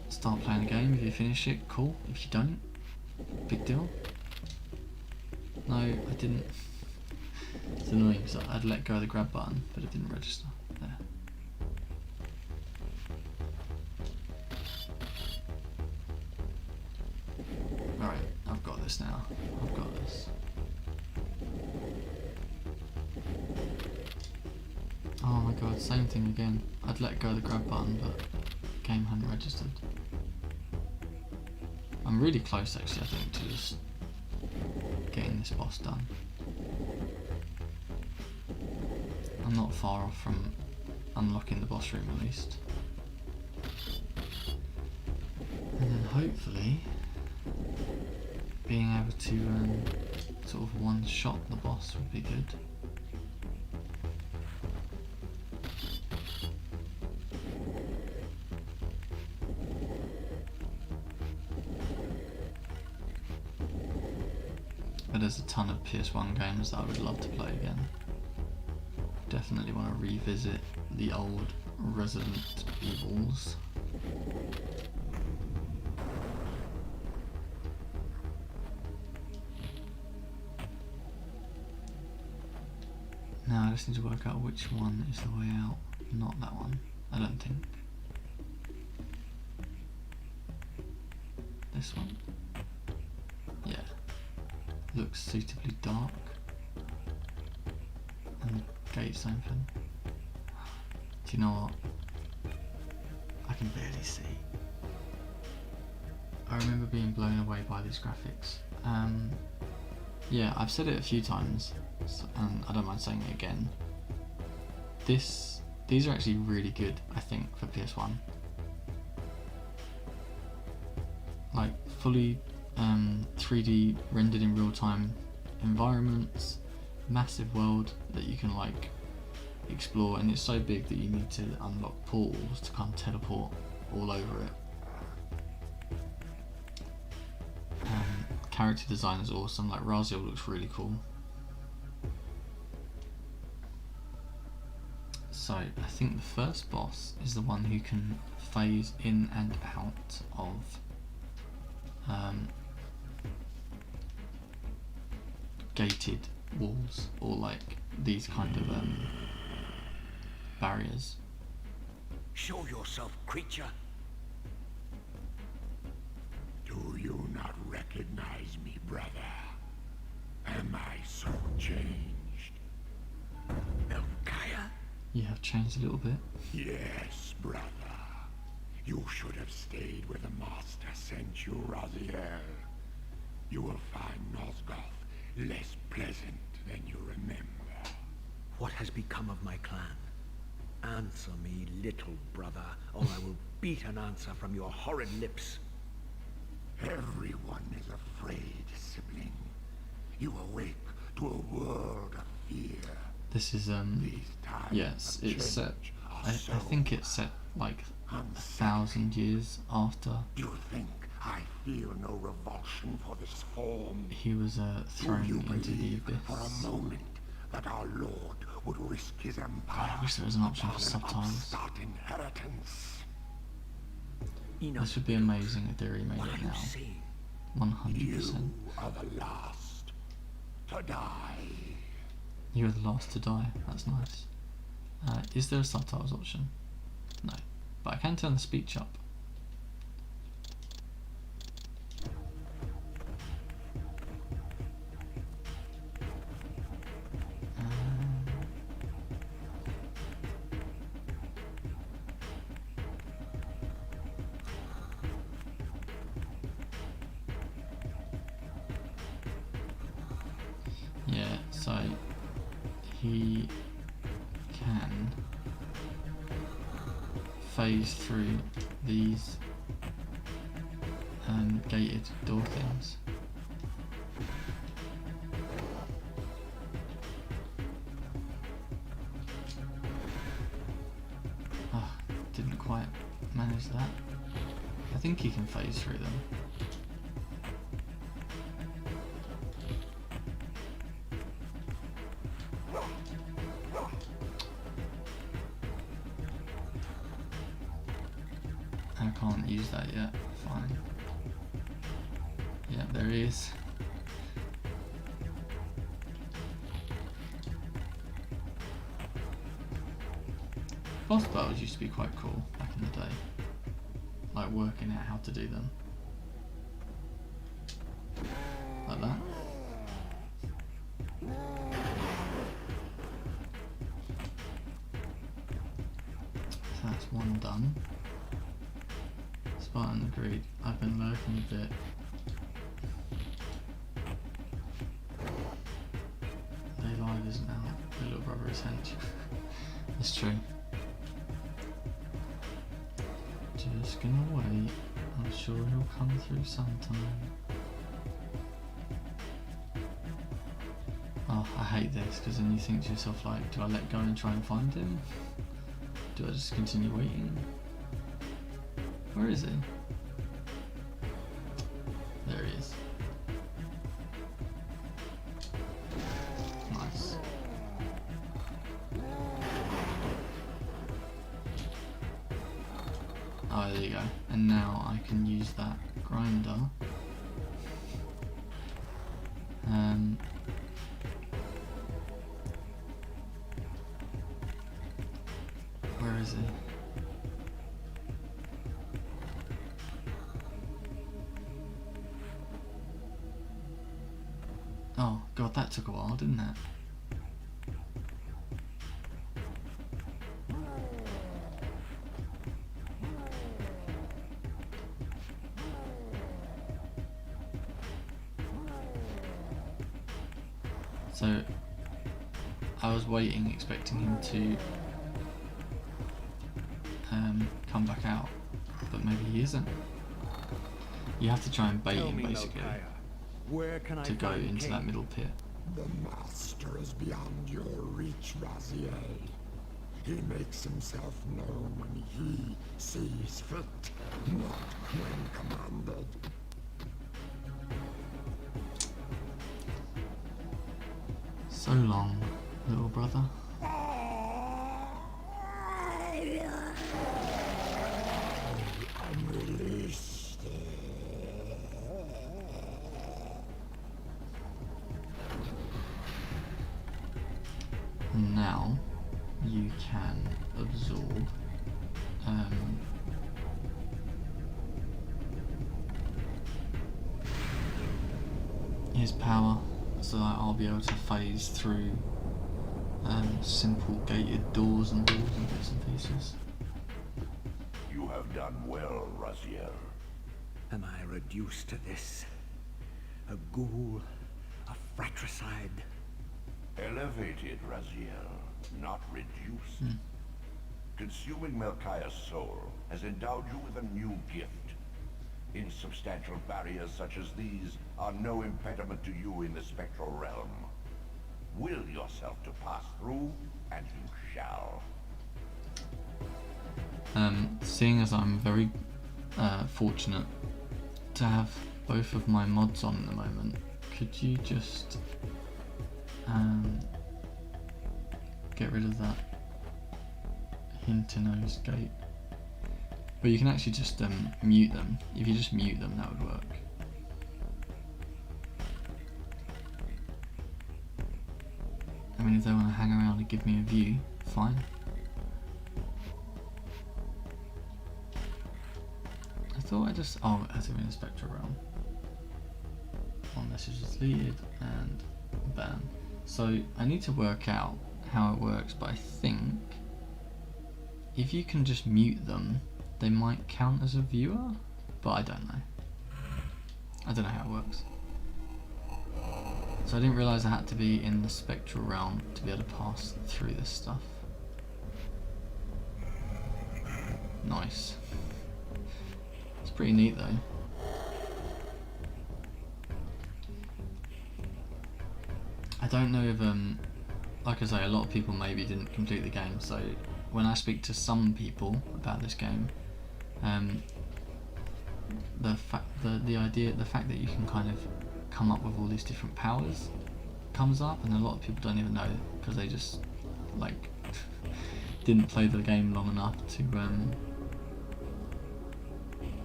S2: start playing a game, if you finish it, cool. If you don't, big deal. No, I didn't. It's annoying because I'd let go of the grab button, but it didn't register. There. Alright, I've got this now. I've got this. Oh my god, same thing again. I'd let go of the grab button, but the game hadn't registered. I'm really close actually, I think, to just getting this boss done. I'm not far off from unlocking the boss room at least. And then hopefully being able to sort of one-shot the boss would be good. But there's a ton of PS1 games that I would love to play again. Definitely want to revisit the old Resident Evils. Now I just need to work out which one is the way out. Not that one, I don't think. This one. Yeah. Looks suitably dark. And the gate's open. Do you know what? I can barely see. I remember being blown away by these graphics. Yeah, I've said it a few times, and I don't mind saying it again. These are actually really good, I think, for PS1. Like, fully 3D rendered in real time environments, massive world that you can like explore, and it's so big that you need to unlock portals to kind of teleport all over it. Character design is awesome, like Raziel looks really cool. So I think the first boss is the one who can phase in and out of gated walls, or like these kind of barriers.
S1: Show yourself, creature.
S3: Do you not recognize me, brother? Am I so changed?
S1: Elkaya?
S2: You have changed a little bit.
S3: Yes, brother. You should have stayed where the master sent you, Raziel. You will find Nosgoth less pleasant than you remember.
S1: What has become of my clan? Answer me, little brother, or I will beat an answer from your horrid lips.
S3: Everyone is afraid, sibling. You awake to a world of fear.
S2: This is
S3: These times
S2: yes,
S3: of
S2: it's set.
S3: change
S2: I
S3: are
S2: think it's set like 1,000 years after
S3: You think I feel no revulsion for this form?
S2: he was thrown
S3: Do you
S2: into the
S3: believe
S2: abyss.
S3: for a moment that our Lord would risk his empire?
S2: God, I wish there was an option for
S3: upon an
S2: subtitles.
S3: upstart inheritance?
S2: This would be amazing if they remade
S1: What
S2: it
S1: are you
S2: now.
S1: saying?
S2: 100%.
S3: You are the last to die.
S2: You're the last to die. That's nice. Is there a subtitles option? No. But I can turn the speech up. So he can phase through these gated door things. Oh, didn't quite manage that. I think he can phase through them. I can't use that yet. Fine. Yeah, there he is. Boss battles used to be quite cool back in the day. Like working out how to do them. Like that. So that's one done. Spartan agreed. I've been lurking a bit. They live isn't out. The little brother is hench. It's true. Just gonna wait. I'm sure he'll come through sometime. Oh, I hate this because then you think to yourself like, do I let go and try and find him? Do I just continue waiting? Where is he? There he is. Nice. Oh, there you go. And now I can use that grinder. Where is he? Oh god, that took a while, didn't it? So I was waiting, expecting him to come back out, but maybe he isn't. You have to try and bait him basically to go into that middle pit.
S3: The master is beyond your reach, Raziel. He makes himself known when he sees fit, not when commanded.
S2: So long, little brother.
S3: I'm released.
S2: Now you can absorb his power, so that I'll be able to phase through simple gated doors and walls and bits and pieces.
S4: You have done well, Raziel.
S1: Am I reduced to this? A ghoul? A fratricide?
S4: Elevated, Raziel, not reduced. Consuming Melchiah's soul has endowed you with a new gift. Insubstantial barriers such as these are no impediment to you in the spectral realm. Will yourself to pass through, and you shall.
S2: Seeing as I'm very fortunate to have both of my mods on at the moment, could you just get rid of that Hinternose gate? But you can actually just mute them. If you just mute them, that would work. I mean, if they want to hang around and give me a view, fine. I thought I just... oh, as in the spectral realm. One message is deleted and bam. So I need to work out how it works, but I think if you can just mute them, they might count as a viewer, but I don't know. I don't know how it works. So I didn't realise I had to be in the spectral realm to be able to pass through this stuff. Nice. It's pretty neat though. I don't know if, like I say, a lot of people maybe didn't complete the game, so when I speak to some people about this game, the fact that you can kind of come up with all these different powers comes up, and a lot of people don't even know because they just like didn't play the game long enough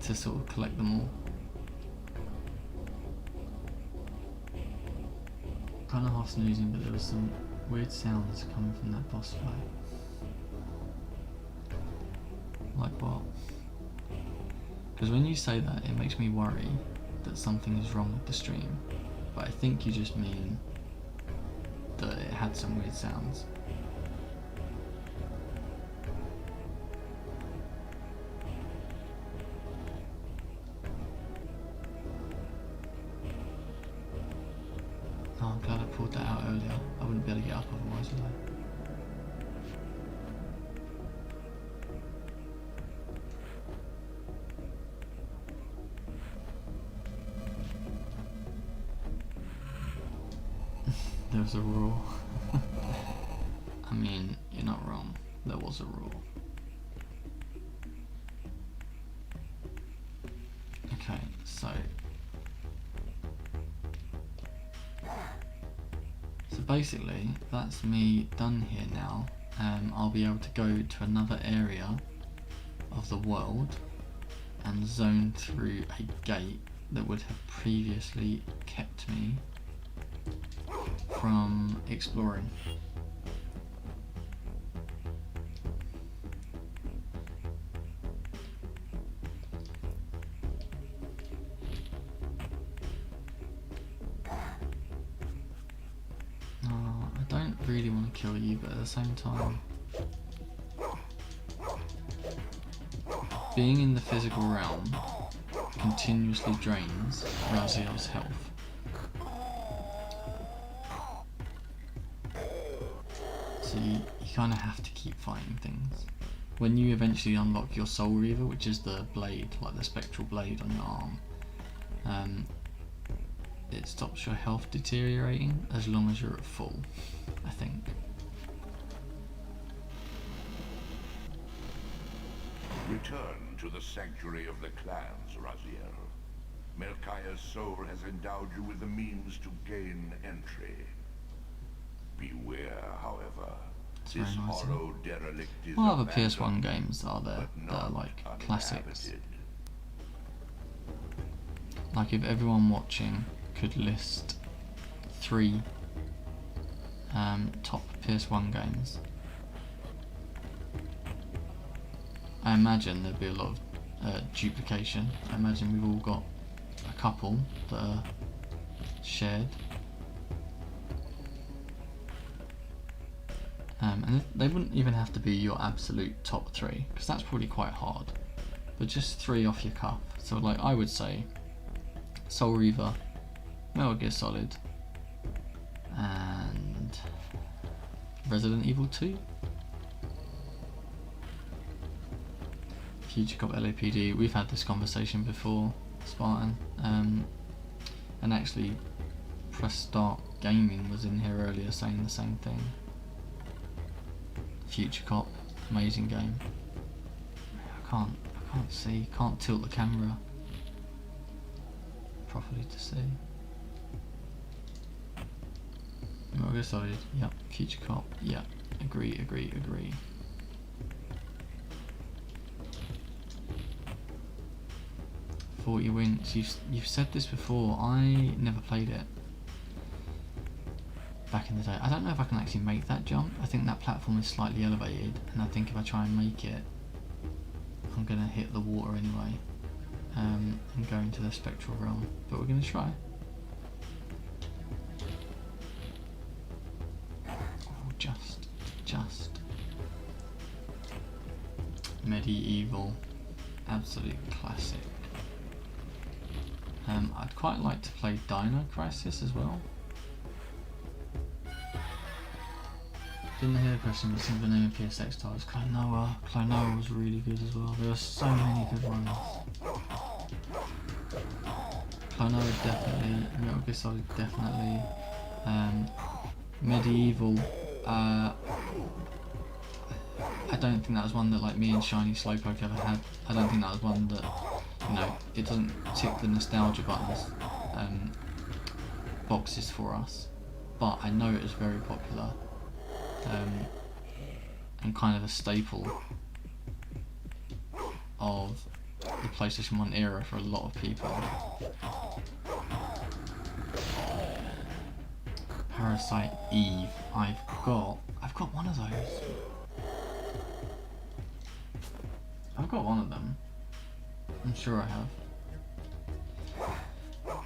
S2: to sort of collect them all. Kind of half snoozing, but there was some weird sounds coming from that boss fight. Like what? Because when you say that, it makes me worry that something is wrong with the stream. But I think you just mean that it had some weird sounds. Oh, I'm glad I pulled that out earlier. I wouldn't be able to get up otherwise, would I? There was a rule. I mean, you're not wrong. There was a rule. Okay, so basically, that's me done here now. I'll be able to go to another area of the world and zone through a gate that would have previously kept me from exploring. I don't really want to kill you, but at the same time, being in the physical realm continuously drains Raziel's health. So you kind of have to keep fighting things. When you eventually unlock your Soul Reaver, which is the blade, like the spectral blade on your arm, it stops your health deteriorating as long as you're at full, I think.
S4: Return to the sanctuary of the clans, Raziel. Melchiah's soul has endowed you with the means to gain entry. Beware, however.
S2: It's
S4: This
S2: very nice.
S4: hollow derelict is
S2: What other
S4: abandoned,
S2: PS1 games are there
S4: but
S2: that are
S4: not
S2: like classics?
S4: uninhabited.
S2: Like if everyone watching could list 3 top PS1 games, I imagine there'd be a lot of duplication. I imagine we've all got a couple that are shared. And they wouldn't even have to be your absolute top 3, because that's probably quite hard. But just 3 off your cuff. So like I would say Soul Reaver, Metal Gear Solid, and Resident Evil 2. Future Cop LAPD, we've had this conversation before, Spartan, and actually Press Start Gaming was in here earlier saying the same thing. Future Cop, amazing game. I can't see, can't tilt the camera properly to see. Metal Gear Solid, yep. Future Cop, yep. Agree. 40 Winks, you've said this before, I never played it back in the day. I don't know if I can actually make that jump. I think that platform is slightly elevated, and I think if I try and make it, I'm gonna hit the water anyway, and go into the spectral realm, but we're gonna try. Oh, just Medieval, absolute classic. I'd quite like to play Dino Crisis as well. Didn't hear the question, but some of the name of PSX titles. Klonoa was really good as well. There were so many good ones. Klonoa definitely, Metal Gear Solid definitely. Medieval, I don't think that was one that like me and Shiny Slowpoke ever had. I don't think that was one that, you know, it doesn't tick the nostalgia buttons, boxes for us. But I know it was very popular, and kind of a staple of the PlayStation 1 era for a lot of people. Parasite Eve. I've got one of those. I've got one of them. I'm sure I have.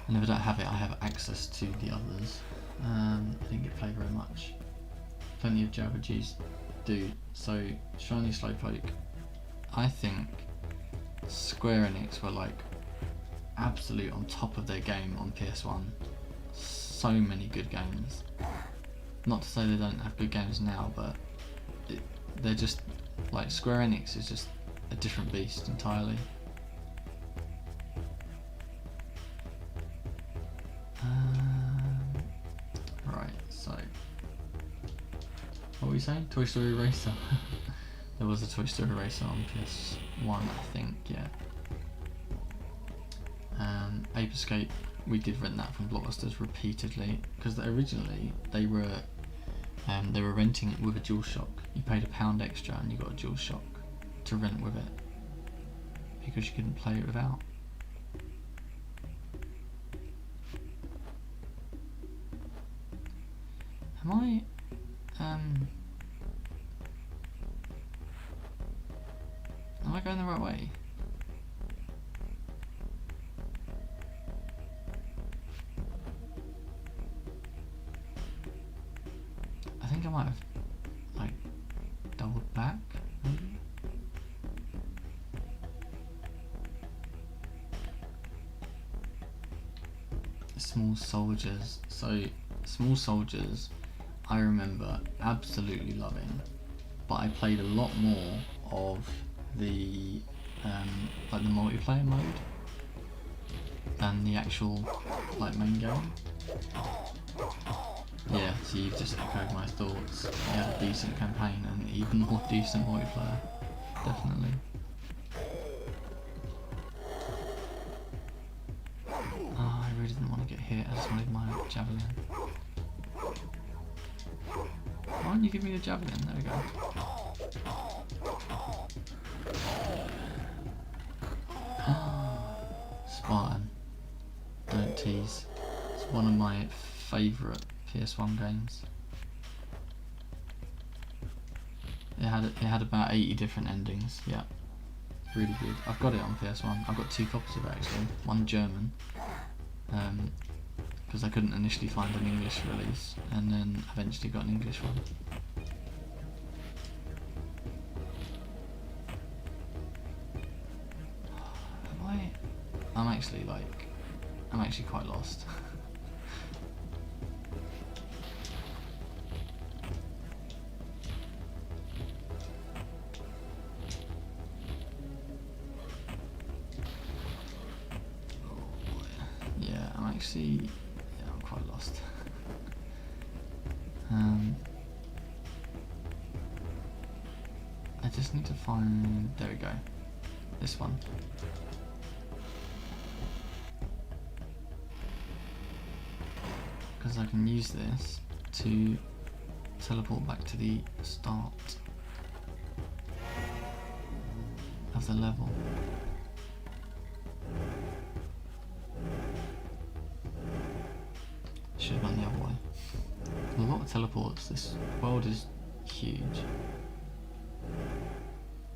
S2: And if I don't have it, I have access to the others. I didn't get played very much. Plenty of Java G's do. So Shiny Slowpoke. I think Square Enix were like absolute on top of their game on PS1. So many good games. Not to say they don't have good games now, but they're just like Square Enix is just a different beast entirely. Right, so what were we saying? Toy Story Racer. There was a Toy Story Racer on PS1, I think, yeah. Ape Escape, we did rent that from Blockbusters repeatedly because originally they were renting it with a DualShock. You paid £1 extra and you got a DualShock to rent with it because you couldn't play it without. Am I going the right way? I think I might have like doubled back, maybe? Small Soldiers. So Small Soldiers I remember absolutely loving, but I played a lot more of the like the multiplayer mode than the actual like main game. Yeah, so you've just echoed my thoughts. You had a decent campaign and even more decent multiplayer, definitely. Oh, I really didn't want to get hit, I just wanted my javelin. Why don't you give me the javelin? There we go. Spartan. Don't tease. It's one of my favourite PS1 games. It had about 80 different endings. Yeah, really good. I've got it on PS1. I've got 2 copies of it actually. One German, because I couldn't initially find an English release, and then eventually got an English one. I'm actually quite lost. Yeah, I'm quite lost. I just need to find, there we go, this one. Because I can use this to teleport back to the start of the level. Should have gone the other way. There's a lot of teleports. This world is huge.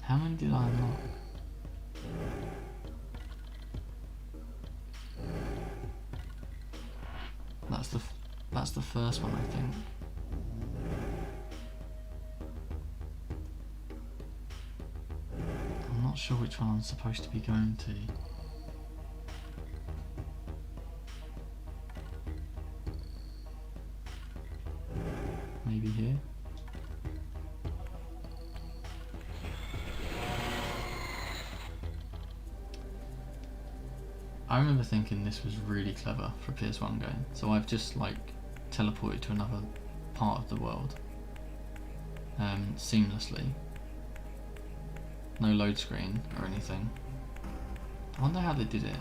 S2: How many did I unlock? That's the first one, I think. I'm not sure which one I'm supposed to be going to. Maybe here? I remember thinking this was really clever for a PS1 game. So I've just like teleported to another part of the world seamlessly. No load screen or anything. I wonder how they did it.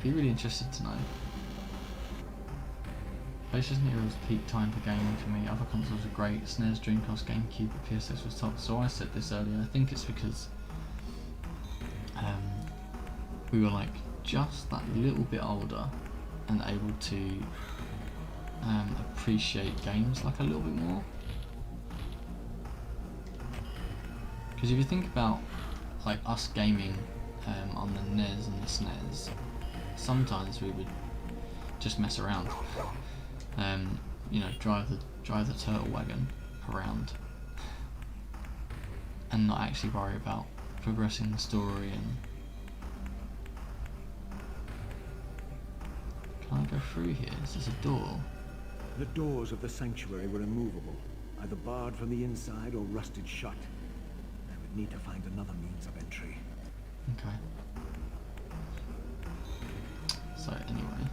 S2: Be really interested to know. PlayStation Era was peak time for gaming for me. Other consoles were great. SNES, Dreamcast, GameCube, but PS6 was top. So I said this earlier. I think it's because we were like just that little bit older and able to appreciate games like a little bit more. Because if you think about like us gaming on the NES and the SNES, sometimes we would just mess around. You know, drive the turtle wagon around and not actually worry about progressing the story. And can I go through here? Is this a door?
S1: The doors of the sanctuary were immovable, either barred from the inside or rusted shut. I would need to find another means of entry.
S2: Okay. So anyway.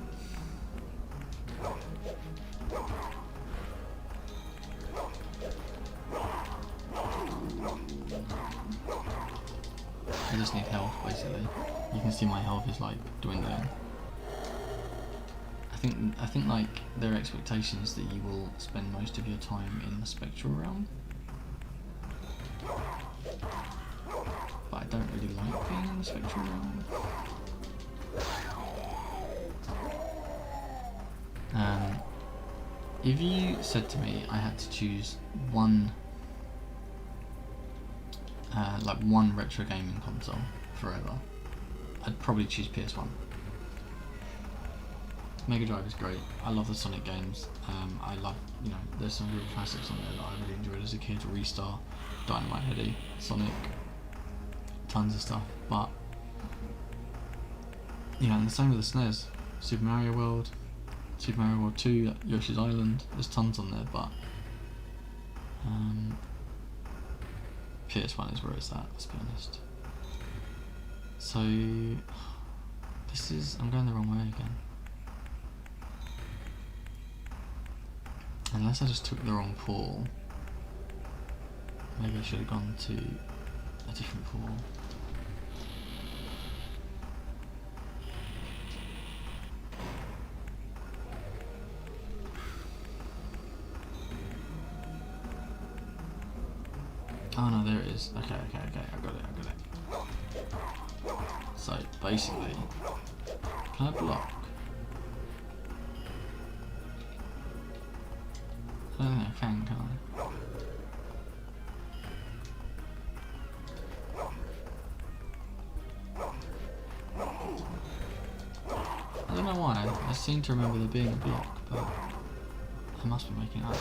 S2: I just need health, basically. You can see my health is like dwindling. I think like their expectation is that you will spend most of your time in the spectral realm. But I don't really like being in the spectral realm. If you said to me I had to choose one retro gaming console forever, I'd probably choose PS1. Mega Drive is great. I love the Sonic games. I love, you know, there's some real classics on there that I really enjoyed as a kid. Restar, Dynamite Headdy, Sonic, tons of stuff. But yeah, and the same with the SNES. Super Mario World, Super Mario World 2, Yoshi's Island. There's tons on there, but PS1 is where it's at. Let's be honest. So this is, I'm going the wrong way again. Unless I just took the wrong pool. Maybe I should have gone to a different pool. Oh no, there it is. Okay, I got it. So basically, can I block? I don't think I can I? I don't know why, I seem to remember there being a block, but I must be making it up.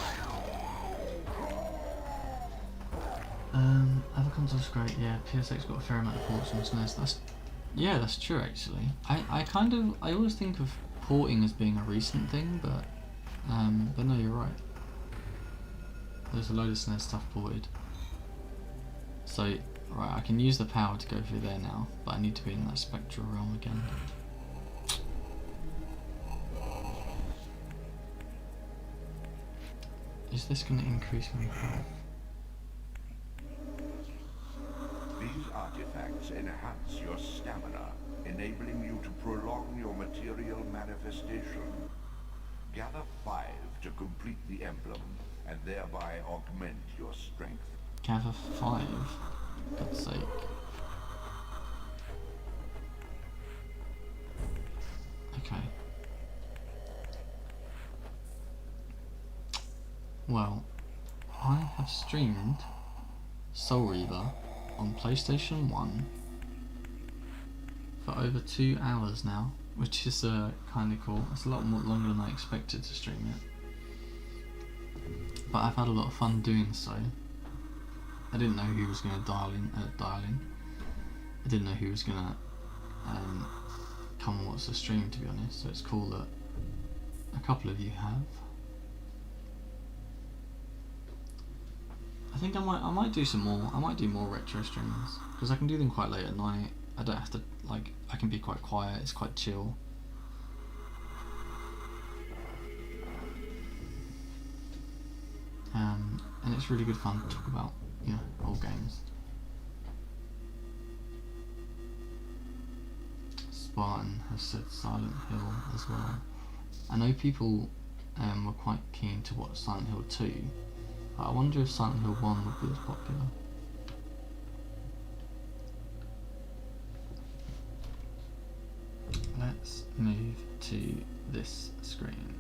S2: Other consoles great, yeah, PSX got a fair amount of ports on SNES, that's true actually. I always think of porting as being a recent thing, but no, you're right. There's a load of SNES stuff ported. So, right, I can use the power to go through there now, but I need to be in that spectral realm again. Is this going to increase my health?
S4: These artifacts enhance your stamina, enabling you to prolong your material manifestation. Gather 5 to complete the emblem, and thereby augment your strength.
S2: Gather 5? For God's sake. Okay. Well, I have streamed Soul Reaver on PlayStation 1 for over 2 hours now, which is kind of cool. It's a lot more longer than I expected to stream it. But I've had a lot of fun doing so. I didn't know who was going to dial in. I didn't know who was going to come and watch the stream, to be honest. So it's cool that a couple of you have. I think I might do some more. I might do more retro streams because I can do them quite late at night. I don't have to I can be quite quiet. It's quite chill. and it's really good fun to talk about, you know, old games. Spartan has said Silent Hill as well. I know people were quite keen to watch Silent Hill 2, but I wonder if Silent Hill 1 would be as popular. Let's move to this screen.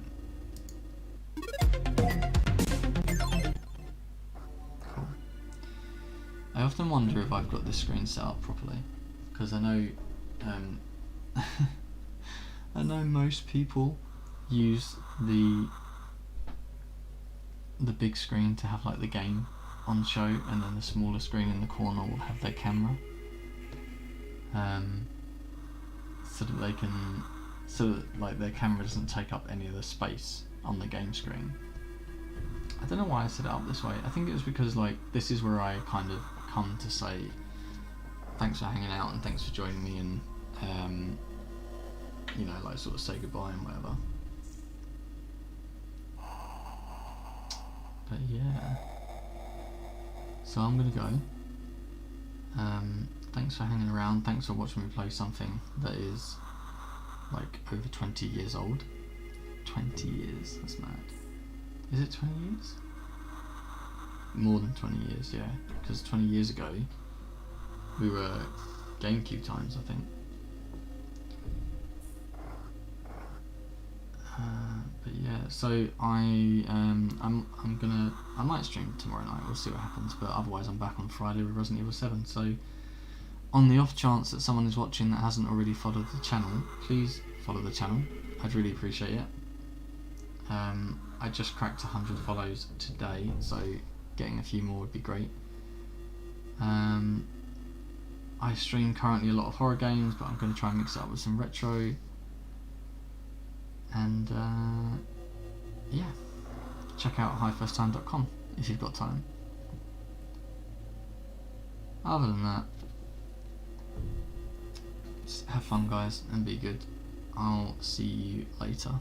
S2: Cool. I often wonder if I've got this screen set up properly, because I know I know most people use the big screen to have like the game on show, and then the smaller screen in the corner will have their camera, so that they can, so that like their camera doesn't take up any of the space on the game screen. I don't know why I set it up this way. I think it was because like this is where I kind of come to say thanks for hanging out and thanks for joining me, and you know, like sort of say goodbye and whatever. But yeah, so I'm gonna go. Thanks for hanging around, thanks for watching me play something that is like over 20 years old. 20 years, that's mad. Is it 20 years? More than 20 years, yeah, because 20 years ago we were GameCube times, I think. But yeah, so I might stream tomorrow night. We'll see what happens. But otherwise, I'm back on Friday with Resident Evil 7. So, on the off chance that someone is watching that hasn't already followed the channel, please follow the channel. I'd really appreciate it. I just cracked 100 follows today, so getting a few more would be great. I stream currently a lot of horror games, but I'm going to try and mix it up with some retro. And yeah, check out highfirsttime.com if you've got time. Other than that, just have fun guys and be good. I'll see you later.